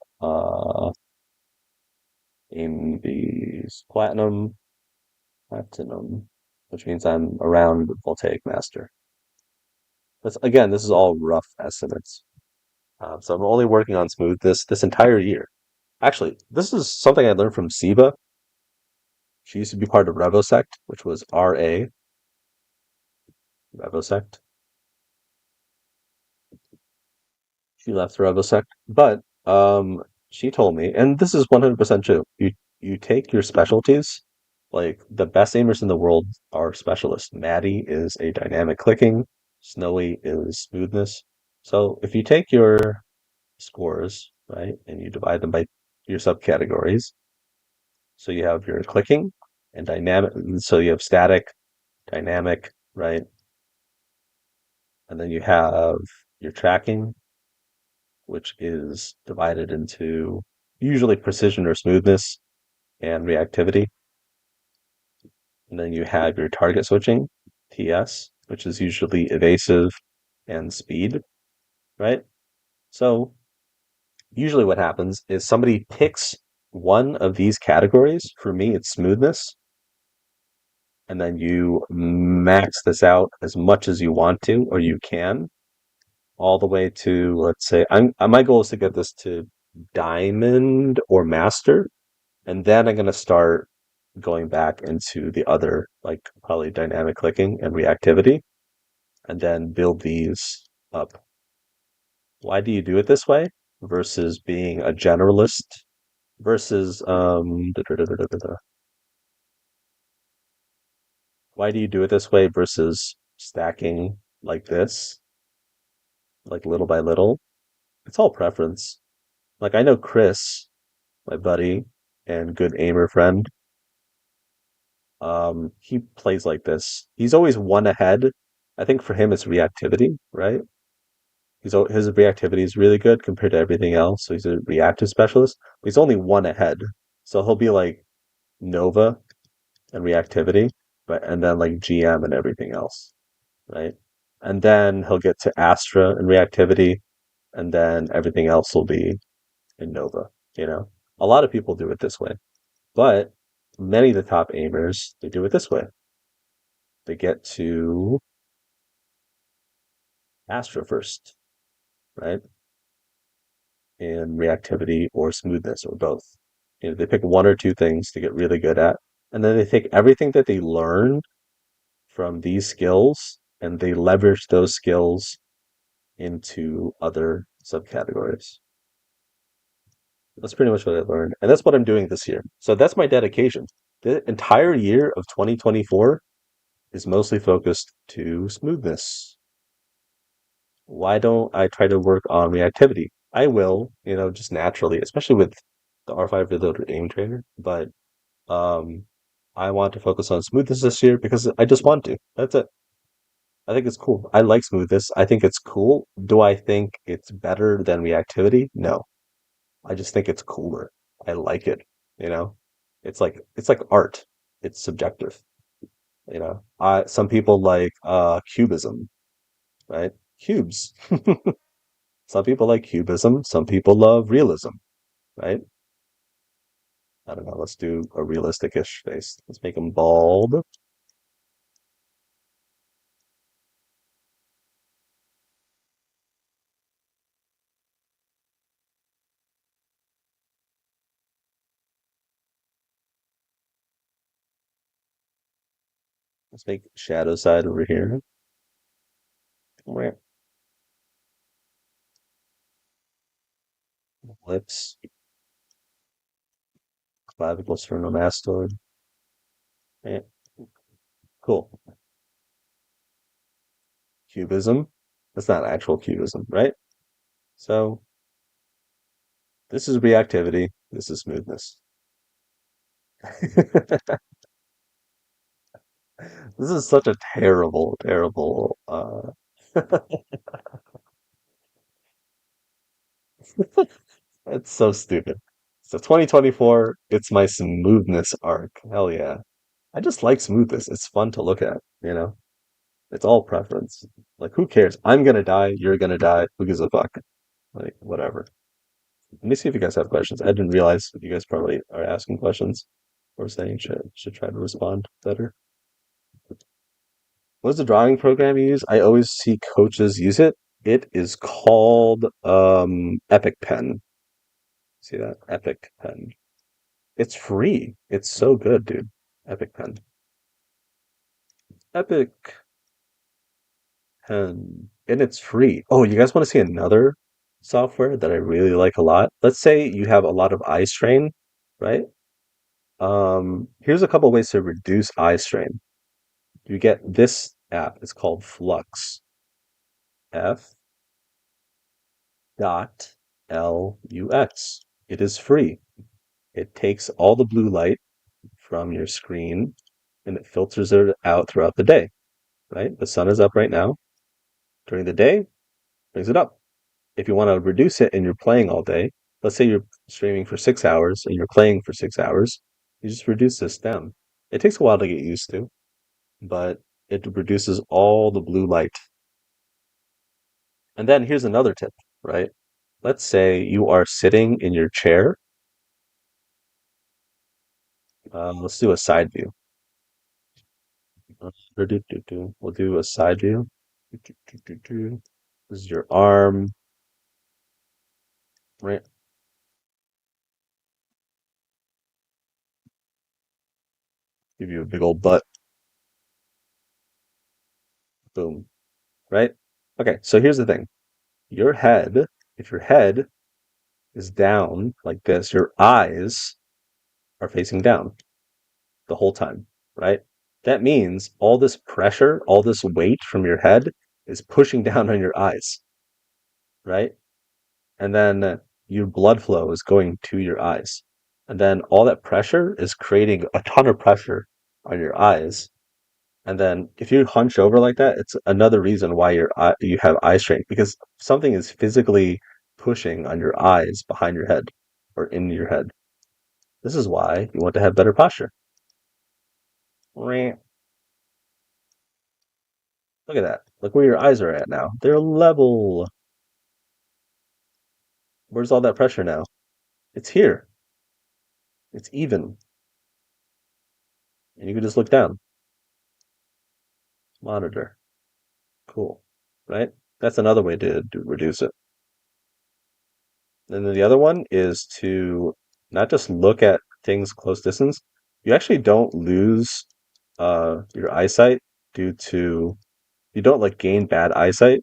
Aim Beast Platinum, which means I'm around Voltaic Master. That's again, this is all rough estimates. So I'm only working on smooth this entire year. Actually, this is something I learned from Siba. She used to be part of Revosect, which was RA Revosect. She left Revosect, but she told me, and this is 100% true. You take your specialties. Like the best aimers in the world are specialists. Maddie is a dynamic clicking Snowy is smoothness. So if you take your scores, right, and you divide them by your subcategories, so you have your clicking and dynamic, so you have static, dynamic, right? And then you have your tracking, which is divided into usually precision or smoothness and reactivity. And then you have your target switching, TS, which is usually evasive and speed, right? So usually what happens is somebody picks one of these categories. For me, it's smoothness. And then you max this out as much as you want to or you can, all the way to, let's say, my goal is to get this to diamond or master. And then I'm going to start going back into the other, like probably dynamic clicking and reactivity, and then build these up. Why do you do it this way versus being a generalist versus why do you do it this way versus stacking like this, like little by little? It's all preference. Like I know Chris, my buddy and good aimer friend, he plays like this. He's always one ahead. I think for him it's reactivity, right? His reactivity is really good compared to everything else. So he's a reactive specialist, but he's only one ahead. So he'll be like Nova and reactivity, but and then like GM and everything else, right? And then he'll get to Astra and reactivity, and then everything else will be in Nova. You know, a lot of people do it this way, but many of the top aimers they do it this way. They get to Astra first, right? In reactivity or smoothness or both. You know, they pick one or two things to get really good at, and then they take everything that they learn from these skills and they leverage those skills into other subcategories. That's pretty much what I learned. And that's what I'm doing this year. So that's my dedication. The entire year of 2024 is mostly focused to smoothness. Why don't I try to work on reactivity? I will, you know, just naturally, especially with the R5 Reloaded Aim Trainer. But um, I want to focus on smoothness this year because I just want to. That's it. I think it's cool. I like smoothness. I think it's cool. Do I think it's better than reactivity? No. I just think it's cooler. I like it, you know? It's like art. It's subjective, you know. I Some people like cubism, right? Cubes. Some people like cubism, some people love realism, right? I don't know. Let's do a realistic-ish face. Let's make him bald. Let's make shadow side over here. Lips, clavicle, sternomastoid. Yeah, cool. Cubism. That's not actual cubism, right? So this is reactivity. This is smoothness. This is such a terrible, terrible. It's so stupid. So 2024, it's my smoothness arc. Hell yeah. I just like smoothness. It's fun to look at, you know? It's all preference. Like, who cares? I'm gonna die. You're gonna die. Who gives a fuck? Like, whatever. Let me see if you guys have questions. I didn't realize you guys probably are asking questions or saying should try to respond better. What's the drawing program you use? I always see coaches use it. It is called Epic Pen. See that? Epic Pen. It's free. It's so good, dude. Epic Pen. Epic Pen. And it's free. Oh, you guys want to see another software that I really like a lot? Let's say you have a lot of eye strain, right? Here's a couple ways to reduce eye strain. You get this app. It's called Flux. F dot LUX. It is free. It takes all the blue light from your screen and it filters it out throughout the day, right? The sun is up right now. During the day, brings it up. If you want to reduce it and you're playing all day, let's say you're streaming for 6 hours and you're playing for 6 hours, you just reduce this down. It takes a while to get used to, but it reduces all the blue light. And then here's another tip, right? Let's say you are sitting in your chair. Let's do a side view. We'll do a side view. This is your arm, right? Give you a big old butt. Boom, right? Okay, so here's the thing. Your head, if your head is down like this, your eyes are facing down the whole time, right? That means all this pressure, all this weight from your head is pushing down on your eyes, right? And then your blood flow is going to your eyes. And then all that pressure is creating a ton of pressure on your eyes. And then if you hunch over like that, it's another reason why you have eye strain because something is physically pushing on your eyes behind your head or in your head. This is why you want to have better posture. Look at that. Look where your eyes are at now. They're level. Where's all that pressure now? It's here. It's even. And you can just look down. Monitor. Cool. Right? That's another way to reduce it. And then the other one is to not just look at things close distance. You actually don't lose your eyesight due to you don't like gain bad eyesight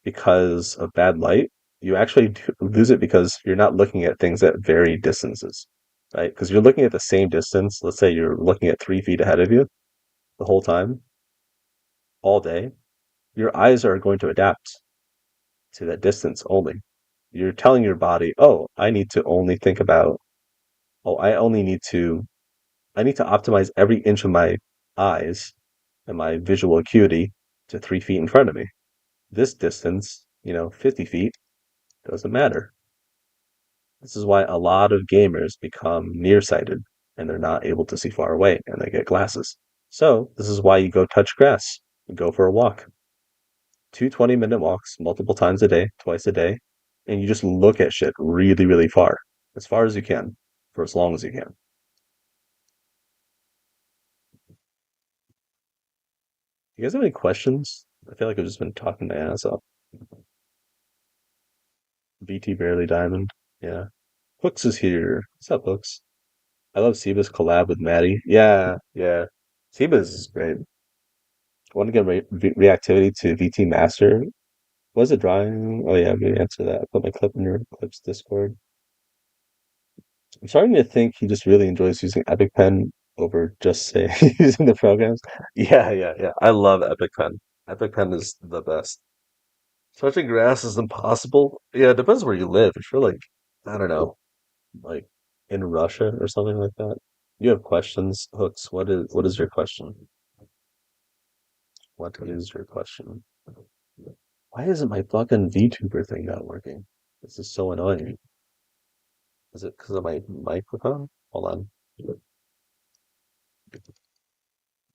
because of bad light. You actually lose it because you're not looking at things at very distances, right? Because you're looking at the same distance. Let's say you're looking at 3 feet ahead of you the whole time, all day. Your eyes are going to adapt to that distance only. You're telling your body, oh, I need to only think about, oh, I need to optimize every inch of my eyes and my visual acuity to 3 feet in front of me. This distance, 50 feet, doesn't matter. This is why a lot of gamers become nearsighted and they're not able to see far away and they get glasses. So, this is why you go touch grass and go for a walk. 2 20-minute walks multiple times a day, twice a day, and you just look at shit really, really far as you can, for as long as you can. You guys have any questions? I feel like I've just been talking my ass off. BT Barely Diamond. Yeah. Hooks is here. What's up, Hooks? I love Seba's collab with Maddie. Yeah, yeah. Seba's is great. I want to get reactivity to VT Master. Was it drawing? Oh yeah, we answer that. I put my clip in your clips Discord. I'm starting to think he just really enjoys using Epic Pen over just say using the programs. Yeah, yeah, yeah. I love Epic Pen. Epic Pen is the best. Touching grass is impossible. Yeah, it depends where you live. If you're like, I don't know, like in Russia or something like that. You have questions, Hooks. What is your question? What is your question? Why isn't my fucking VTuber thing not working? This is so annoying. Is it because of my microphone? Hold on.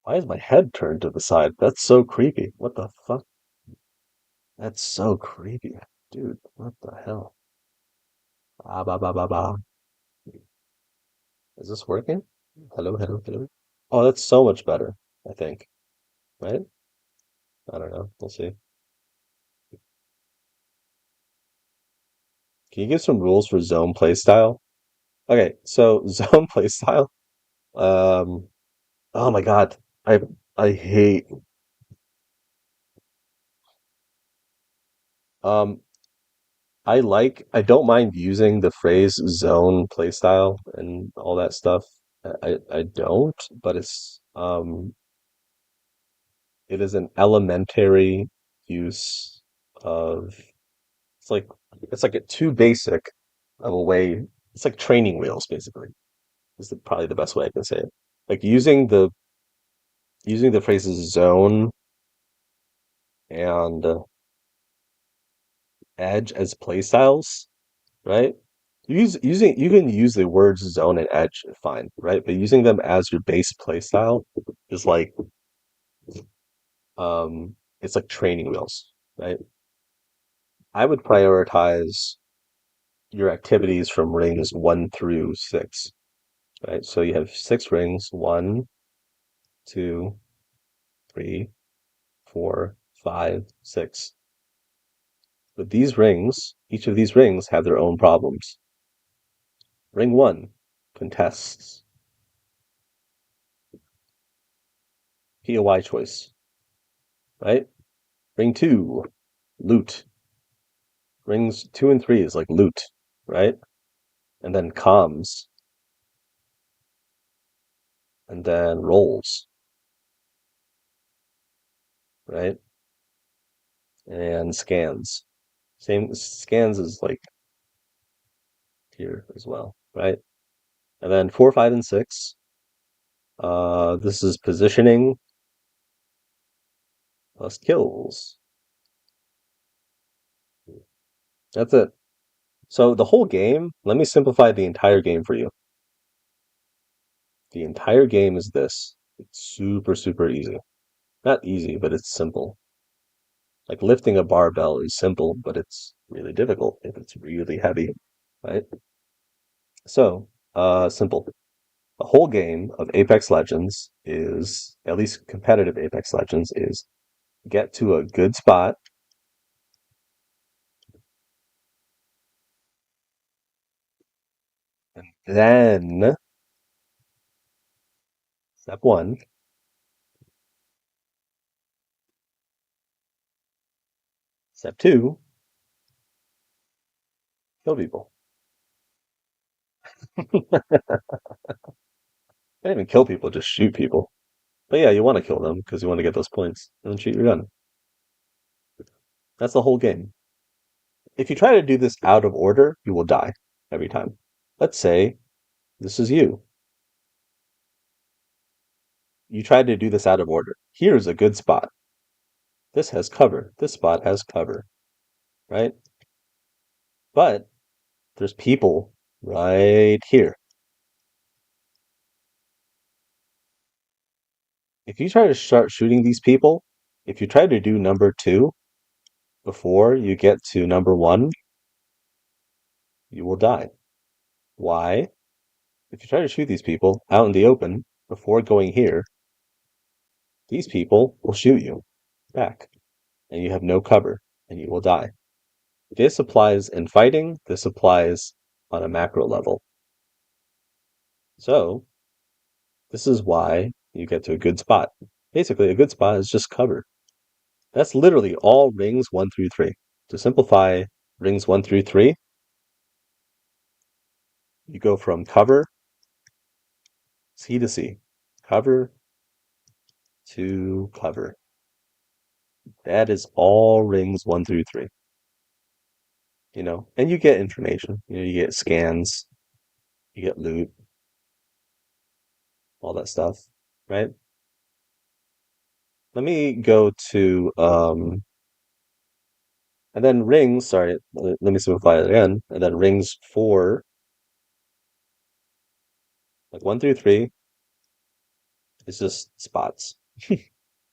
Why is my head turned to the side? That's so creepy. What the fuck? That's so creepy. Dude, what the hell? Ah, ba, ba, ba, ba. Is this working? Hello, hello, hello. Oh, that's so much better, I think. Right? I don't know. We'll see. Can you give some rules for zone playstyle? Okay, so zone playstyle. Um, oh my God. I I hate um I don't mind using the phrase zone playstyle and all that stuff. I don't, but it is an elementary use of it's like it's like a too basic of a way. It's like training wheels, basically. Probably the best way I can say it. Like using the phrases zone and edge as play styles, right? You can use the words zone and edge fine, right? But using them as your base play style is like it's like training wheels, right? I would prioritize your activities from rings 1 through 6, right? So you have 6 rings, 1, 2, 3, 4, 5, 6. But these rings, each of these rings have their own problems. Ring 1, contests, POI choice, right? Ring 2, loot. Rings 2 and 3 is like loot, right? And then comms, and then rolls, right? And scans. Same scans is like here as well, right? And then 4, 5, and 6. This is positioning plus kills. That's it. So the whole game, let me simplify the entire game for you. The entire game is this. It's super, super easy. Not easy, but it's simple. Like lifting a barbell is simple, but it's really difficult if it's really heavy, right? So, simple. The whole game of Apex Legends is, at least competitive Apex Legends, is get to a good spot, and then step one, step two, kill people. Not even kill people, just shoot people. But yeah, you want to kill them because you want to get those points and then shoot your gun. That's the whole game. If you try to do this out of order, you will die every time. Let's say this is you. You tried to do this out of order. Here's a good spot. This has cover. This spot has cover, right? But there's people right here. If you try to start shooting these people, if you try to do number 2 before you get to number 1, you will die. Why? If you try to shoot these people out in the open before going here, these people will shoot you back, and you have no cover, and you will die. This applies in fighting, this applies on a macro level. So, this is why you get to a good spot. Basically, a good spot is just cover. That's literally all rings 1 through 3. To simplify rings 1 through 3, you go from cover C to C, cover to cover. That is all rings 1 through 3. And you get information. You get scans, you get loot, all that stuff, right? Let me go to and then rings. Sorry, let me simplify it again. And then rings 4, like 1 through 3, is just spots.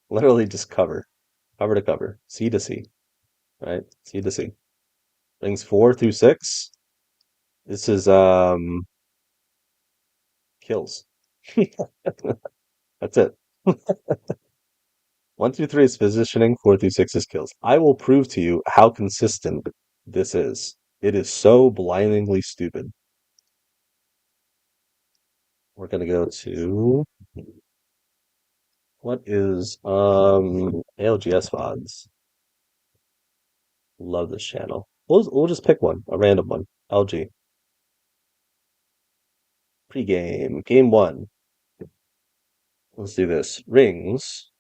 Literally just cover to cover, C to C, right? C to C. Rings 4 through 6. This is kills. That's it. 1 through 3 is positioning, 4 through 6 is kills. I will prove to you how consistent this is. It is so blindingly stupid. We're gonna go to what is ALGS VODs. Love this channel. We'll just pick one, a random one. LG. Pre-game. Game 1. Let's do this. Rings.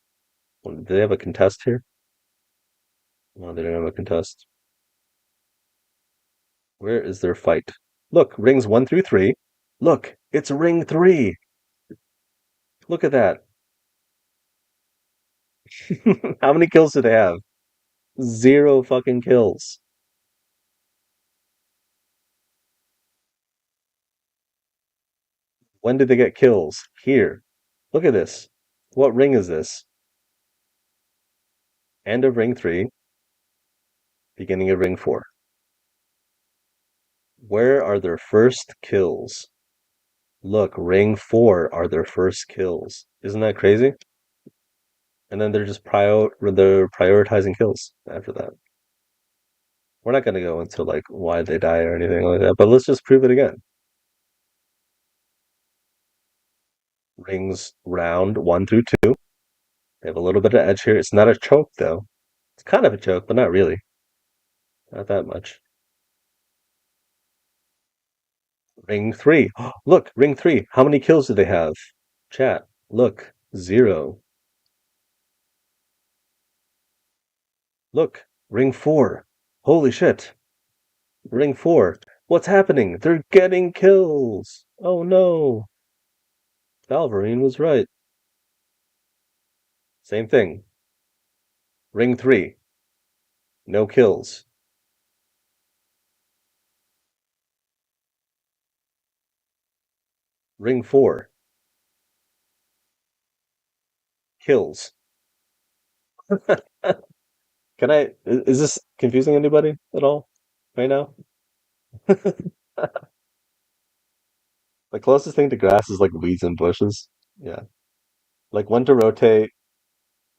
Do they have a contest here? Oh, they didn't have a contest. Where is their fight? Look, rings 1 through 3. Look, it's ring 3. Look at that. How many kills do they have? Zero fucking kills. When did they get kills? Here. Look at this. What ring is this? End of ring 3, beginning of ring 4. Where are their first kills? Look, ring 4 are their first kills. Isn't that crazy? And then they're prioritizing kills after that. We're not gonna go into like why they die or anything like that, but let's just prove it again. Rings round 1 through 2. They have a little bit of edge here. It's not a choke though. It's kind of a choke, but not really. Not that much. Ring 3. Look, ring 3. How many kills do they have? Chat. Look, 0. Look, ring 4. Holy shit. Ring 4. What's happening? They're getting kills. Oh no. Valverine was right. Same thing. Ring 3. No kills. Ring 4. Kills. Is this confusing anybody at all right now? The closest thing to grass is like weeds and bushes. Yeah. Like when to rotate,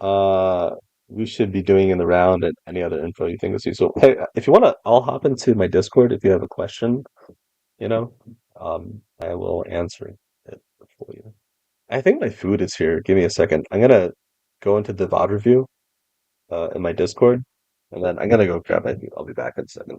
uh, we should be doing in the round and any other info you think is useful. Hey, if you want to, I'll hop into my Discord if you have a question, you know, I will answer it for you. I think my food is here. Give me a second. I'm gonna go into the VOD review, in my Discord, and then I'm gonna go grab my food. I'll be back in a second.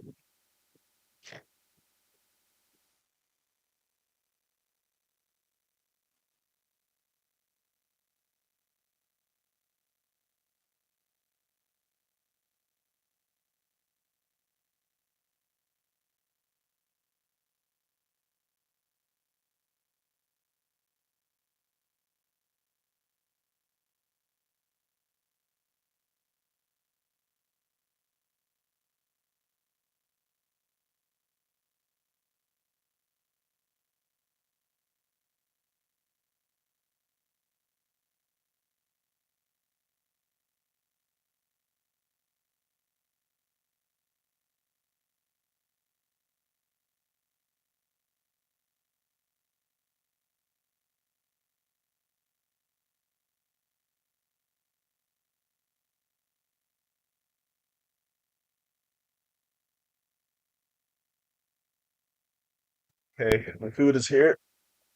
Okay, my food is here.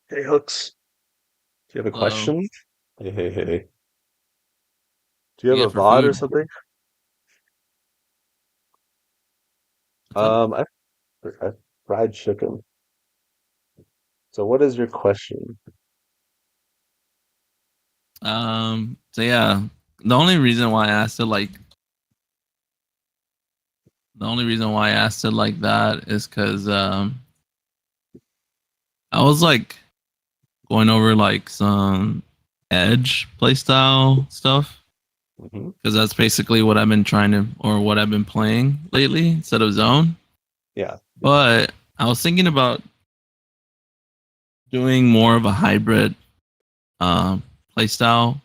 Hey, Hooks, do you have a Hello. question? Hey, hey, hey. Do you You have get a for VOD or food? something? What's up? I fried chicken. So what is your question? So yeah, the only reason why I asked it like the only reason why I asked it like that is because I was like going over like some edge playstyle stuff Hmm. because that's basically what I've been trying to or what I've been playing lately instead of zone. Yeah. But I was thinking about doing more of a hybrid um playstyle,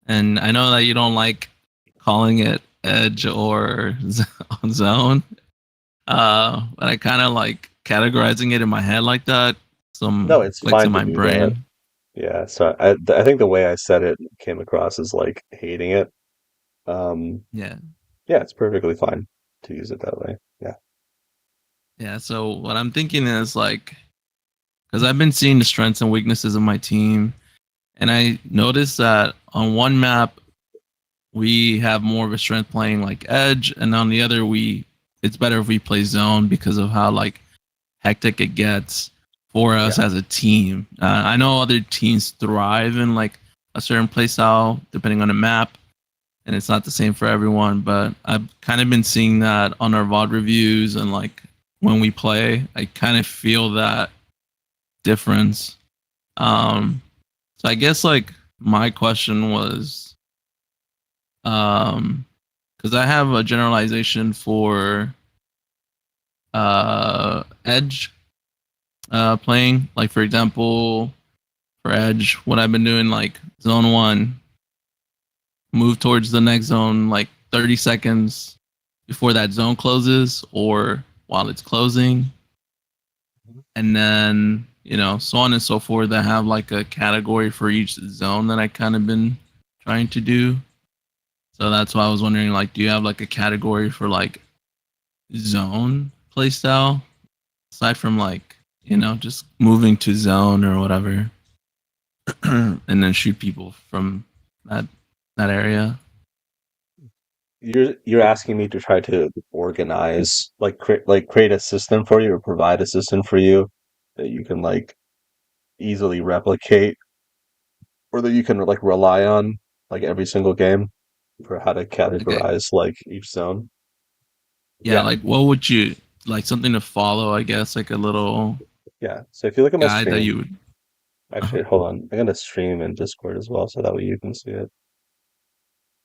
and I know that you don't like calling it edge or zone. But I kind of like categorizing it in my head like that. No, Some it's clicks fine in to my do that. brain. Yeah. So I think the way I said it came across as like hating it. Um, Yeah. yeah, it's perfectly fine to use it that way. Yeah. Yeah. So what I'm thinking is like, because I've been seeing the strengths and weaknesses of my team, and I noticed that on one map we have more of a strength playing like edge, and on the other it's better if we play zone because of how like hectic it gets for us Yeah. as a team. I know other teams thrive in like a certain play style depending on the map, and it's not the same for everyone. But I've kind of been seeing that on our VOD reviews and like when we play, I kind of feel that difference. Um, so I guess like my question was, because I have a generalization for edge playing. Like for example, for edge, what I've been doing like zone one, move towards the next zone like 30 seconds before that zone closes or while it's closing, and then so on and so forth. I have like a category for each zone that I kind of been trying to do. So that's why I was wondering, like, do you have like a category for like zone playstyle aside from like just moving to zone or whatever, and then shoot people from that area? You're asking me to try to organize, create a system for you or provide a system for you that you can like easily replicate or that you can like rely on like every single game for how to Okay, categorize like each zone. yeah, Yeah, like what would you like something to follow? I guess like a little yeah. So if you look at my guide that stream, you would. Uh, actually, hold on. I'm gonna stream in Discord as well, so that way you can see it.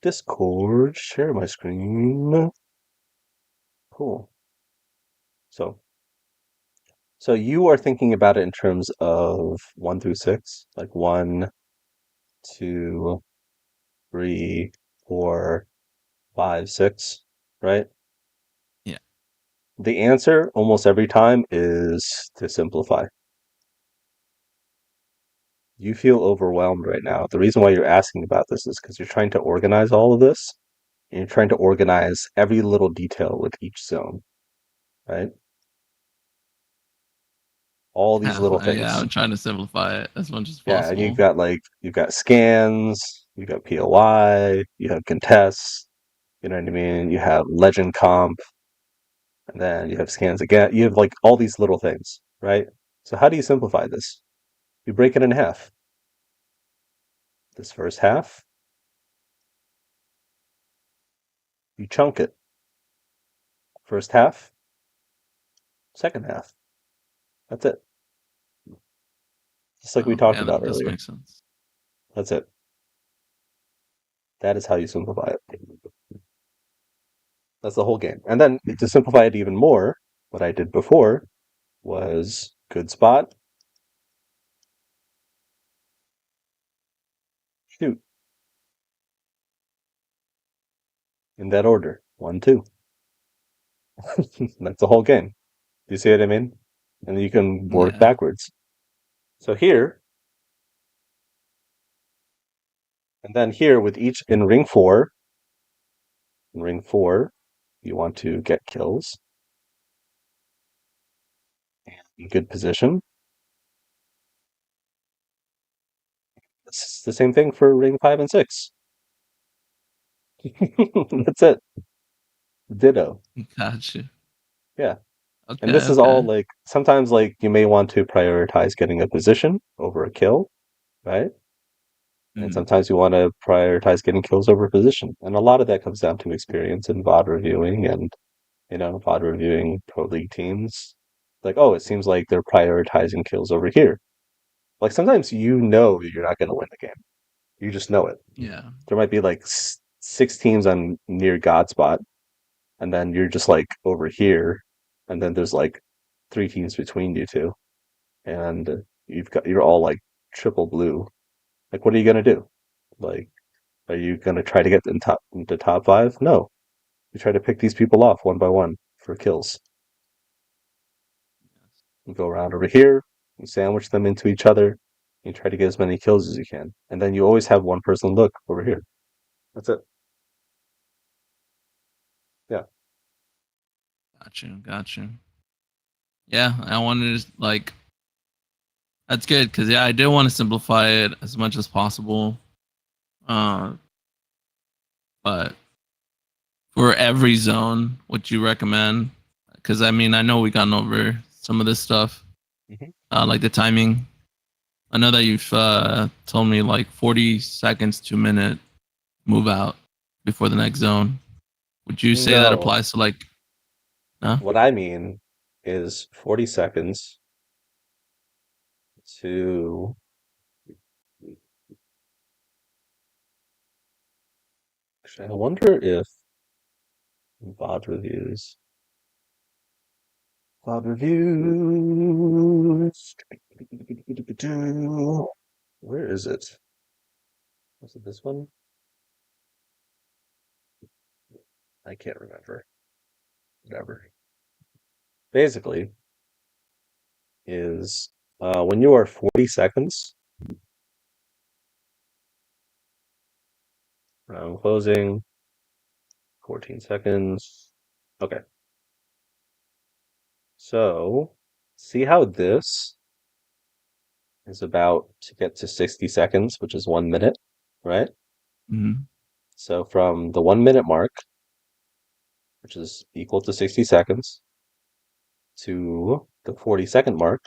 Discord, share my screen. Cool. So, so you are thinking about it in terms of 1 through 6, like 1, 2, 3, 4, 5, 6, right? yeah, The answer almost every time is to simplify. You feel overwhelmed right now. The reason why you're asking about this is because you're trying to organize all of this, and you're trying to organize every little detail with each zone, right? All these little yeah. things. I'm trying to simplify it as much as Yeah, and possible. you've got scans, you've got POI, you have contests, you know what I mean? You have legend comp, and then you have scans again. You have like all these little things, right? So how do you simplify this? You break it in half. This first half, you chunk it. First half, second half. That's it. Just like we talked Yeah, about that does earlier. make sense. That's it. That is how you simplify it. That's the whole game. And then to simplify it even more, what I did before was good spot, shoot, in that order. 1, 2. That's the whole game. Do you see what I mean? And then you can work Yeah, backwards. So here, and then here with each in ring four, you want to get kills in good position. It's the same thing for ring 5 and 6. That's it. Ditto. gotcha. Yeah. And Okay, this is all okay. like sometimes like you may want to prioritize getting a position over a kill, right? And Mm, sometimes you want to prioritize getting kills over position. And a lot of that comes down to experience in VOD reviewing and VOD reviewing pro league teams. Like, oh, it seems like they're prioritizing kills over here. Like sometimes you know that you're not going to win the game. You just know it. yeah, There might be like 6 teams on near God spot, and then you're just like over here, and then there's like 3 teams between you two, and you're all like triple blue. Like, what are you gonna do? Like, are you gonna try to get into top five? No, you try to pick these people off one by one for kills. You go around over here, you sandwich them into each other, you try to get as many kills as you can, and then you always have one person look over here. That's it. Yeah. got you. Yeah, I wanted to like that's good because yeah, I did want to simplify it as much as possible. Uh, but for every zone, what you recommend? Because I mean, I know we gone over some of this stuff, hmm like the timing. I know that you've told me like 40 seconds to a minute move out before the next zone. Would you say that No, applies to like no? what I mean is 40 seconds to. Actually, I wonder if VOD reviews. VOD reviews. Where is it? Was it this one? I can't remember. Whatever. Basically, is when you are 40 seconds, round closing, 14 seconds. Okay. So, see how this is about to get to 60 seconds, which is 1 minute, right? Mm-hmm. So from the 1 minute mark, which is equal to 60 seconds, to the 40-second mark,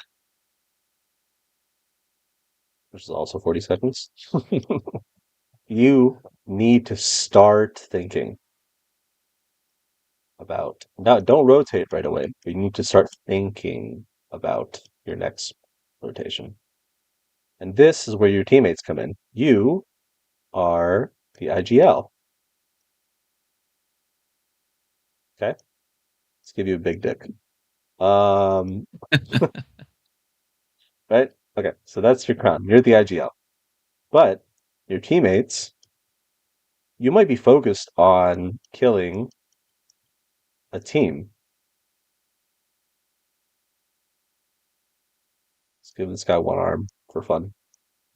which is also 40 seconds, you need to start thinking about, now don't rotate right away, but you need to start thinking about your next rotation. And this is where your teammates come in. You are the IGL. Okay? Let's give you a big dick. Um, right? Okay, so that's your crown. You're the IGL. But your teammates, you might be focused on killing a team. Let's give this guy one arm for fun,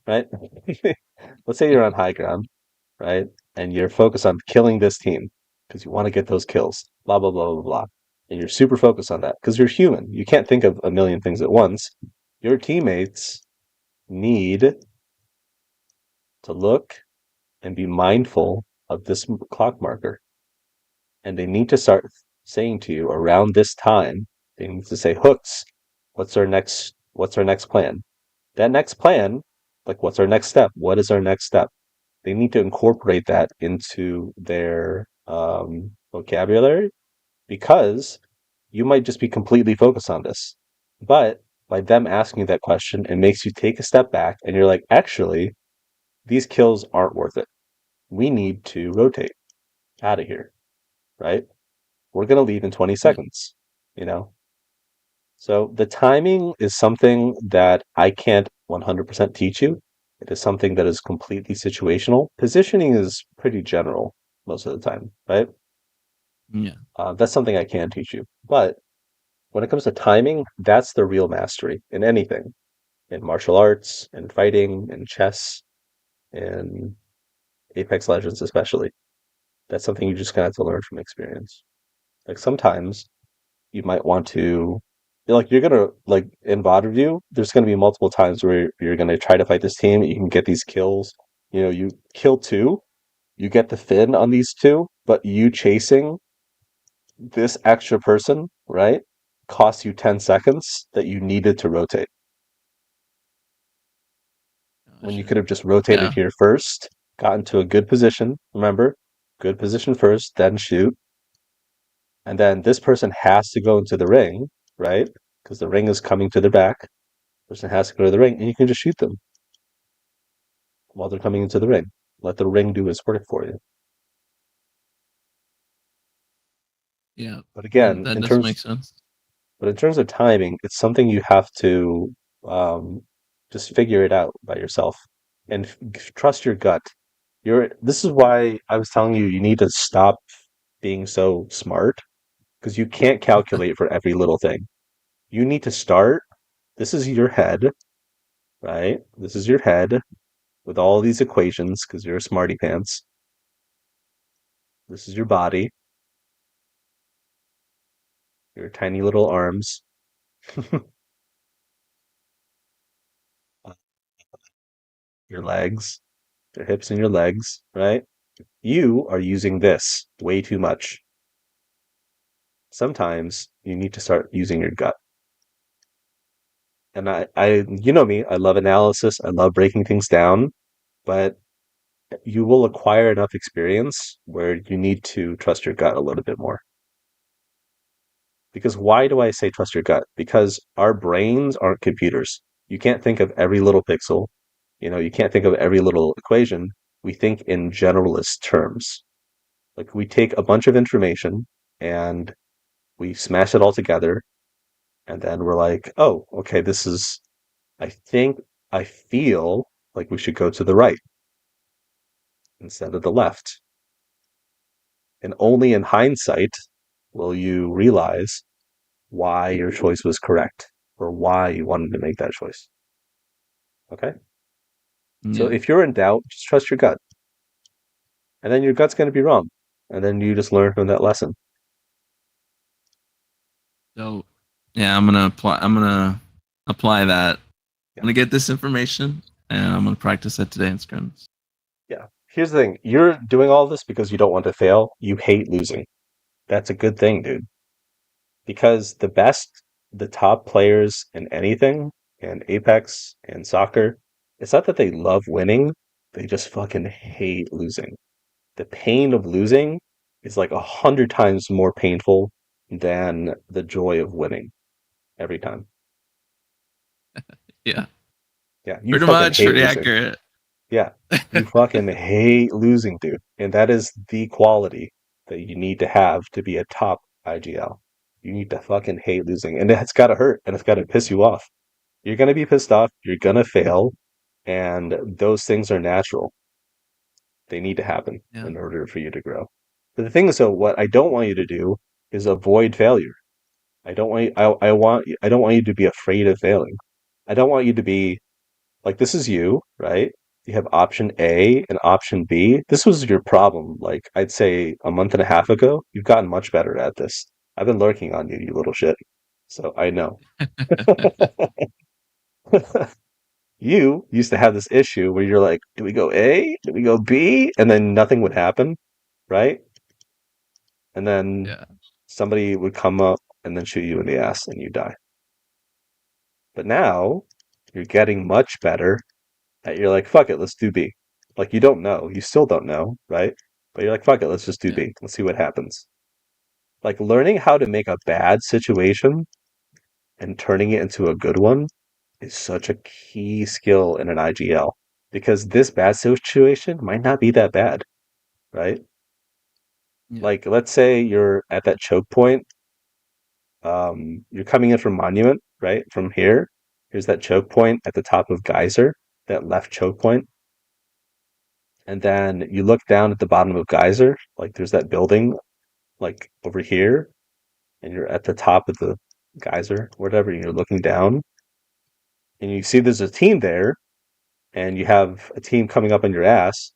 right? Let's say you're on high ground, right? And you're focused on killing this team because you want to get those kills, blah, blah, blah, blah, blah. And you're super focused on that because you're human. You can't think of a million things at once. Your teammates need to look and be mindful of this clock marker. And they need to start saying to you around this time, they need to say, Hooks, what's our next plan? That next plan, like what's our next step? What is our next step? They need to incorporate that into their vocabulary because you might just be completely focused on this. But by them asking you that question, it makes you take a step back and you're like, actually, these kills aren't worth it. We need to rotate out of here, right? We're going to leave in 20 Yeah. seconds, you know? So the timing is something that I can't 100% teach you. It is something that is completely situational. Positioning is pretty general most of the time, right? Yeah. That's something I can teach you. But when it comes to timing, that's the real mastery in anything, in martial arts, in fighting, in chess, in Apex Legends, especially. That's something you just kind of have to learn from experience. Like sometimes you might want to, like you're gonna, like in VOD review, there's gonna be multiple times where you're gonna try to fight this team, you can get these kills, you kill two, you get the fin on these two, but you chasing this extra person, right, costs you 10 seconds that you needed to rotate when you Gotcha. could have just rotated Yeah. here first, gotten to a good position, remember, good position first, then shoot, and then this person has to go into the ring, right, because the ring is coming to their back. Person has to go to the ring, and you can just shoot them while they're coming into the ring. Let the ring do its work for you. Yeah. But That again, that in does terms, make sense. but in terms of timing, it's something you have to um, just figure it out by yourself and trust your gut. This is why I was telling you need to stop being so smart because you can't calculate for every little thing. You need to start. This is your head, right? This is your head with all these equations because you're a smarty pants. This is your body, your tiny little arms, your legs, your hips and your legs, right? You are using this way too much. Sometimes you need to start using your gut. And you know me, I love analysis. I love breaking things down, but you will acquire enough experience where you need to trust your gut a little bit more. Because why do I say trust your gut? Because our brains aren't computers. You can't think of every little pixel. You can't think of every little equation. We think in generalist terms. Like we take a bunch of information and we smash it all together, and then we're like, oh, okay, I think, I feel like we should go to the right instead of the left. And only in hindsight will you realize why your choice was correct or why you wanted to make that choice. Okay? So Yeah. if you're in doubt, just trust your gut. And then your gut's going to be wrong. And then you just learn from that lesson. So yeah, I'm gonna apply that. I'm Yeah. gonna get this information and I'm gonna practice it today in scrims. Yeah. Here's the thing, you're doing all this because you don't want to fail. You hate losing. That's a good thing, dude. Because the top players in anything, and Apex and soccer, it's not that they love winning, they just fucking hate losing. The pain of losing is like 100 times more painful than the joy of winning every time. Yeah. Yeah, you Pretty fucking much, hate pretty losing. accurate. Yeah, you fucking hate losing, dude. And that is the quality that you need to have to be a top IGL. You need to fucking hate losing. And it's gotta hurt and it's gotta piss you off. You're gonna be pissed off, you're gonna fail, and those things are natural. They need to happen Yeah. in order for you to grow. But the thing is, though, what I don't want you to do is avoid failure. I don't want you to be afraid of failing. I don't want you to be like, this is you, right? You have option A and option B. This was your problem, like I'd say a month and a half ago. You've gotten much better at this. I've been lurking on you, you little shit. So I know. You used to have this issue where you're like, do we go A? Do we go B? And then nothing would happen, right? And then Yeah. somebody would come up and then shoot you in the ass and you die. But now you're getting much better at, you're like, fuck it, let's do B. Like you don't know. You still don't know, right? But you're like, fuck it, let's just do Yeah. B. Let's see what happens. Like learning how to make a bad situation and turning it into a good one is such a key skill in an IGL, because this bad situation might not be that bad, right? Yeah. Like let's say you're at that choke point, you're coming in from Monument, right? From here, here's that choke point at the top of Geyser, that left choke point, and then you look down at the bottom of Geyser, like there's that building like over here, and you're at the top of the Geyser, whatever, and you're looking down, and you see there's a team there, and you have a team coming up on your ass,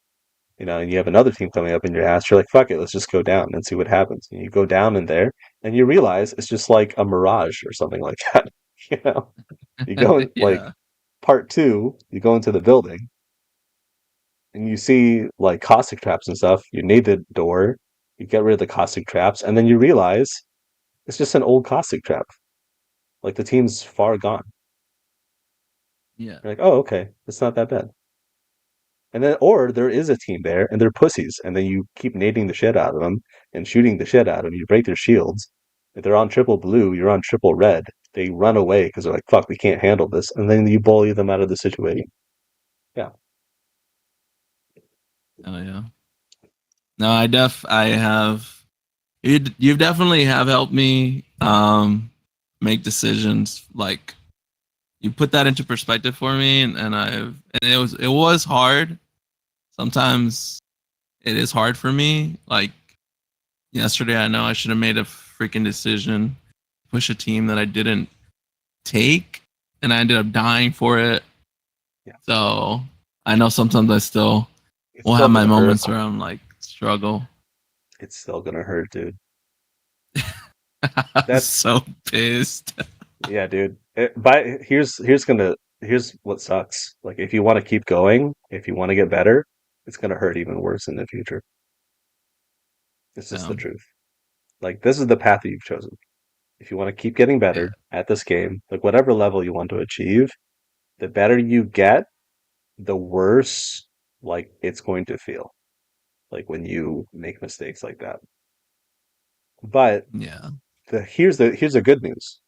and you have another team coming up in your ass. You're like, fuck it, let's just go down and see what happens. And you go down in there, and you realize it's just like a mirage or something like that. You know, you go in like Yeah. part two, you go into the building, and you see like caustic traps and stuff. You need the door, you get rid of the caustic traps, and then you realize it's just an old caustic trap. Like the team's far gone. Yeah. You're like, oh, okay, it's not that bad. And then, or there is a team there and they're pussies, and then you keep nading the shit out of them and shooting the shit out of them. You break their shields. If they're on triple blue, you're on triple red. They run away because they're like, fuck, we can't handle this. And then you bully them out of the situation. Yeah. Oh yeah. No, I have you've definitely have helped me make decisions. Like you put that into perspective for me, and it was hard. Sometimes it is hard for me. Like yesterday, I know I should have made a freaking decision, push a team that I didn't take, and I ended up dying for it. Yeah. So I know sometimes I still It's will still have my gonna hurt. moments where I'm like struggle. It's still gonna hurt, dude. I'm That's so pissed. Yeah, dude. Here's what sucks. Like if you want to keep going, if you want to get better, it's gonna hurt even worse in the future. It's just the Um, truth. Like this is the path that you've chosen. If you want to keep getting yeah, better at this game, like whatever level you want to achieve, the better you get, the worse. like it's going to feel like when you make mistakes like that. But Yeah. here's the good news.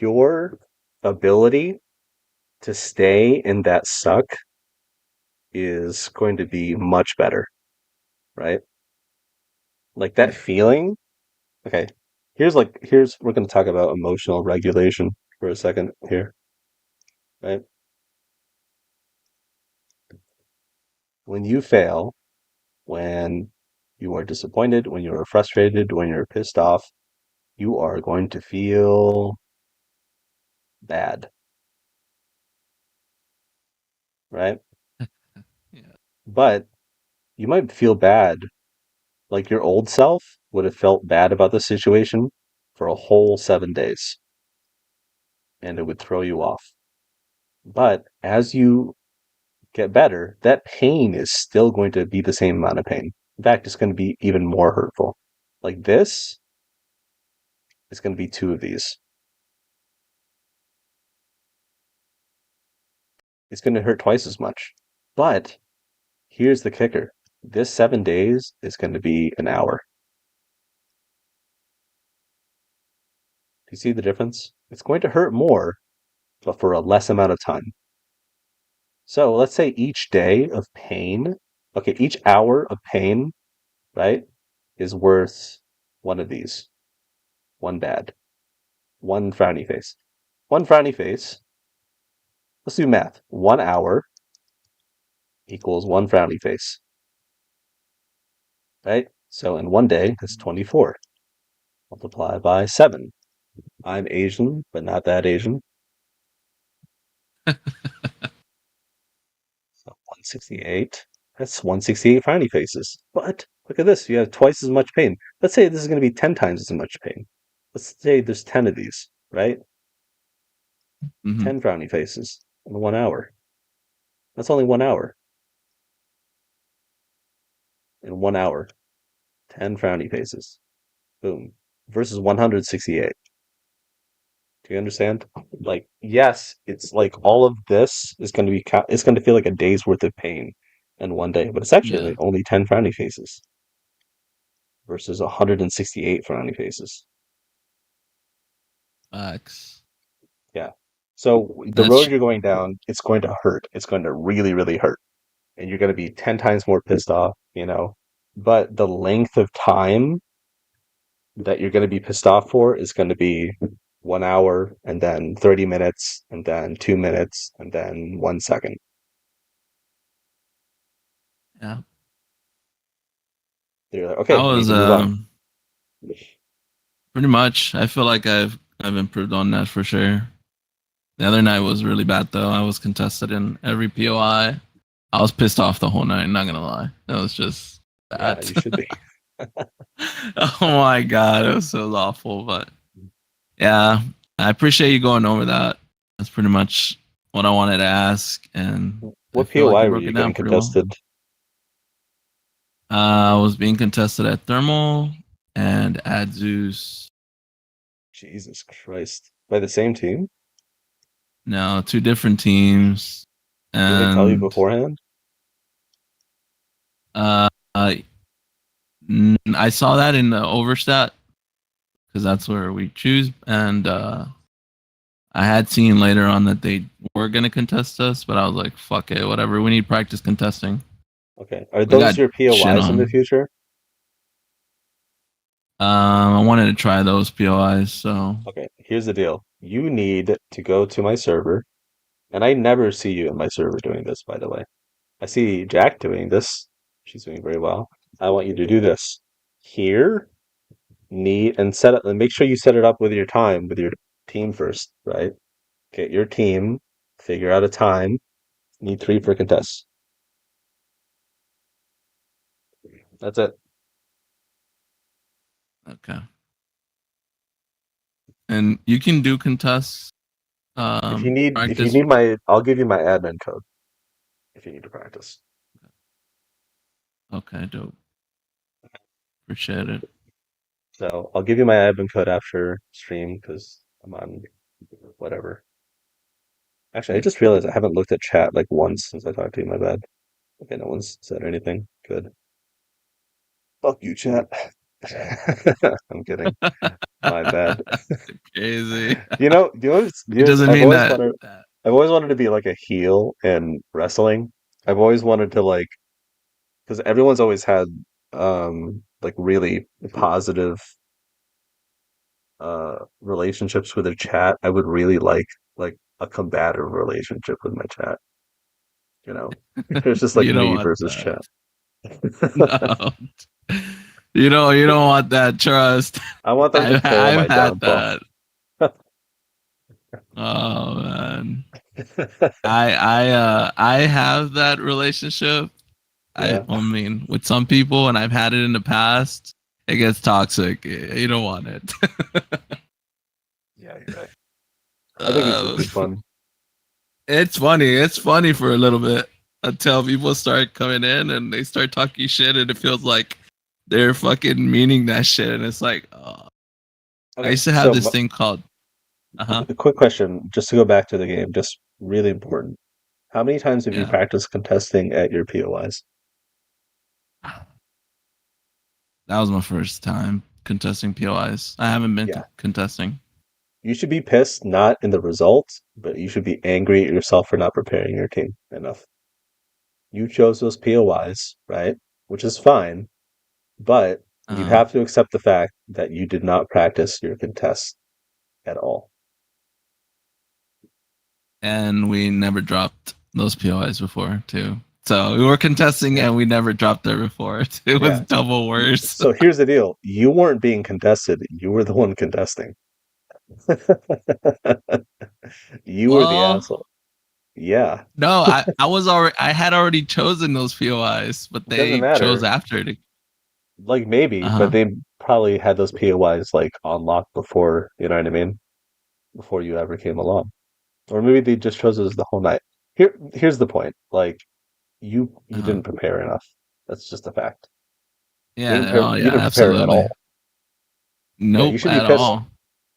Your ability to stay in that suck is going to be much better, right? Like that Yeah. feeling. Okay. Here's we're going to talk about emotional regulation for a second here, right? When you fail, when you are disappointed, when you are frustrated, when you're pissed off, you are going to feel bad, right? Yeah. But you might feel bad like your old self would have felt bad about the situation for a whole 7 days, and it would throw you off. But as you get better, that pain is still going to be the same amount of pain. In fact, it's going to be even more hurtful. Like this is going to be two of these. It's going to hurt twice as much. But here's the kicker. This 7 days is going to be an hour. Do you see the difference? It's going to hurt more, but for a less amount of time. So let's say each day of pain, okay, each hour of pain, right, is worth one of these. One bad, one frowny face. One frowny face, let's do math. 1 hour equals one frowny face, right? So in one day, that's 24. Multiply by 7. I'm Asian, but not that Asian. So 168. That's 168 frowny faces. But look at this. You have twice as much pain. Let's say this is going to be 10 times as much pain. Let's say there's 10 of these, right? Hmm. 10 frowny faces in 1 hour. That's only 1 hour. In 1 hour, 10 frowny faces. Boom. Versus 168. Do you understand? Like, yes, it's like all of this is going to be, it's going to feel like a day's worth of pain in one day, but it's actually Yeah. only 10 frowny faces versus 168 frowny faces. Facts. Yeah. So the That's road you're going down, it's going to hurt. It's going to really, really hurt. And you're going to be 10 times more pissed off. But the length of time that you're going to be pissed off for is going to be 1 hour and then 30 minutes and then 2 minutes and then 1 second. yeah. You're like, I okay, need was to move on. pretty much. I feel like I've improved on that for sure. The other night was really bad though. I was contested in every POI. I was pissed off the whole night. Not gonna lie, it was just Yeah, bad. you should be. Oh my god, it was so awful. But yeah, I appreciate you going over that. That's pretty much what I wanted to ask, and I What feel like POI you were broke you it down getting pretty well. contested? I was being contested at Thermal and at Zeus. Jesus Christ. By the same team? Now, two different teams, Did they tell you and beforehand? uh, I I saw that in the overstat because that's where we choose, and I had seen later on that they were gonna contest us, but I was like, "Fuck it, whatever. We need practice contesting." Okay. Are We those got your shit POIs in the on. future? I wanted to try those POIs, so Okay, here's the deal. You need to go to my server, and I never see you in my server doing this, by the way. I see Jack doing this. She's doing very well. I want you to do this. Here, need and set up and make sure you set it up with your time, with your team first, right? Get your team, figure out a time. Need 3 for contests. That's it. okay. And you can do contests, If you practice. need my, I'll give you my admin code if you need to practice. Okay, dope. Appreciate it. So I'll give you my admin code after stream because I'm on whatever. Actually, I Yeah. just realized I haven't looked at chat like once since I talked to you. My bad. Okay, no one's said anything. Good. Fuck you, chat. I'm kidding. My bad. Crazy. You It know, doesn't I've mean always that. wanted, I've always wanted to be like a heel in wrestling. I've always wanted to like, because everyone's always had like really positive relationships with their chat. I would really like a combative relationship with my chat. You know, it's just like You don't me want versus that. chat. No. You don't want that. Trust. I want them to plan I've my had downfall. that. Oh man. I have that relationship. I Yeah, I mean with some people, and I've had it in the past. It gets toxic. You don't want it. yeah, you're right. I think it should uh, be fun. it's funny. It's funny for a little bit until people start coming in and they start talking shit, and it feels like they're fucking meaning that shit. And it's like, I Okay, used to have so this thing called, uh huh, a quick question, just to go back to the game, just really important. How many times have you yeah. practiced contesting at your POIs? That was my first time contesting POIs. I haven't been Yeah, contesting. you should be pissed not in the result, but you should be angry at yourself for not preparing your team enough. You chose those POIs, right? Which is fine, but you Uh, have to accept the fact that you did not practice your contests at all. and we never dropped those POIs before too. So we were contesting Yeah, and we never dropped there before. It was yeah. double worse. So here's the deal. You weren't being contested. You were the one contesting. You were the Well, asshole. Yeah. no, I had already chosen those POIs, but Doesn't they chose matter. after it. Like maybe, Uh but huh. they probably had those POIs like unlocked before, you know what I mean? Before you ever came along. Or maybe they just chose us the whole night. Here's the point. Like Uh you huh. didn't prepare enough. That's just a fact. Yeah. Oh You yeah. didn't prepare at Absolutely. all. Yeah, you Nope. should be At pissed. all.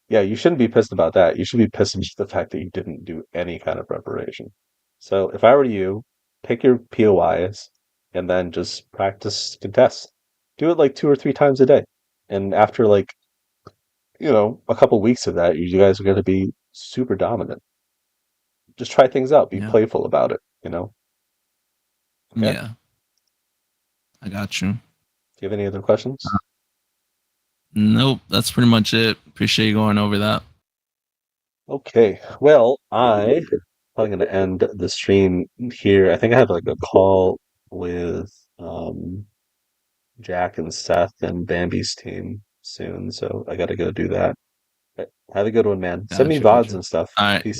Yeah, you shouldn't be pissed about that. You should be pissed about the fact that you didn't do any kind of preparation. So if I were you, pick your POIs and then just practice contests. Do it like 2 or 3 times a day. And after like, a couple weeks of that, you guys are going to be super dominant. Just try things out. Be Yeah. playful about it. Okay? Do Yeah. I got you. you have any other questions? Nope. That's pretty much it. Appreciate you going over that. Okay. Well, I probably going to end the stream here. I think I have like a call with Jack and Seth and Bambi's team soon, so I gotta go do that. Have a good one, man. Send me Gotcha. VODs Gotcha. and stuff. All right. Peace.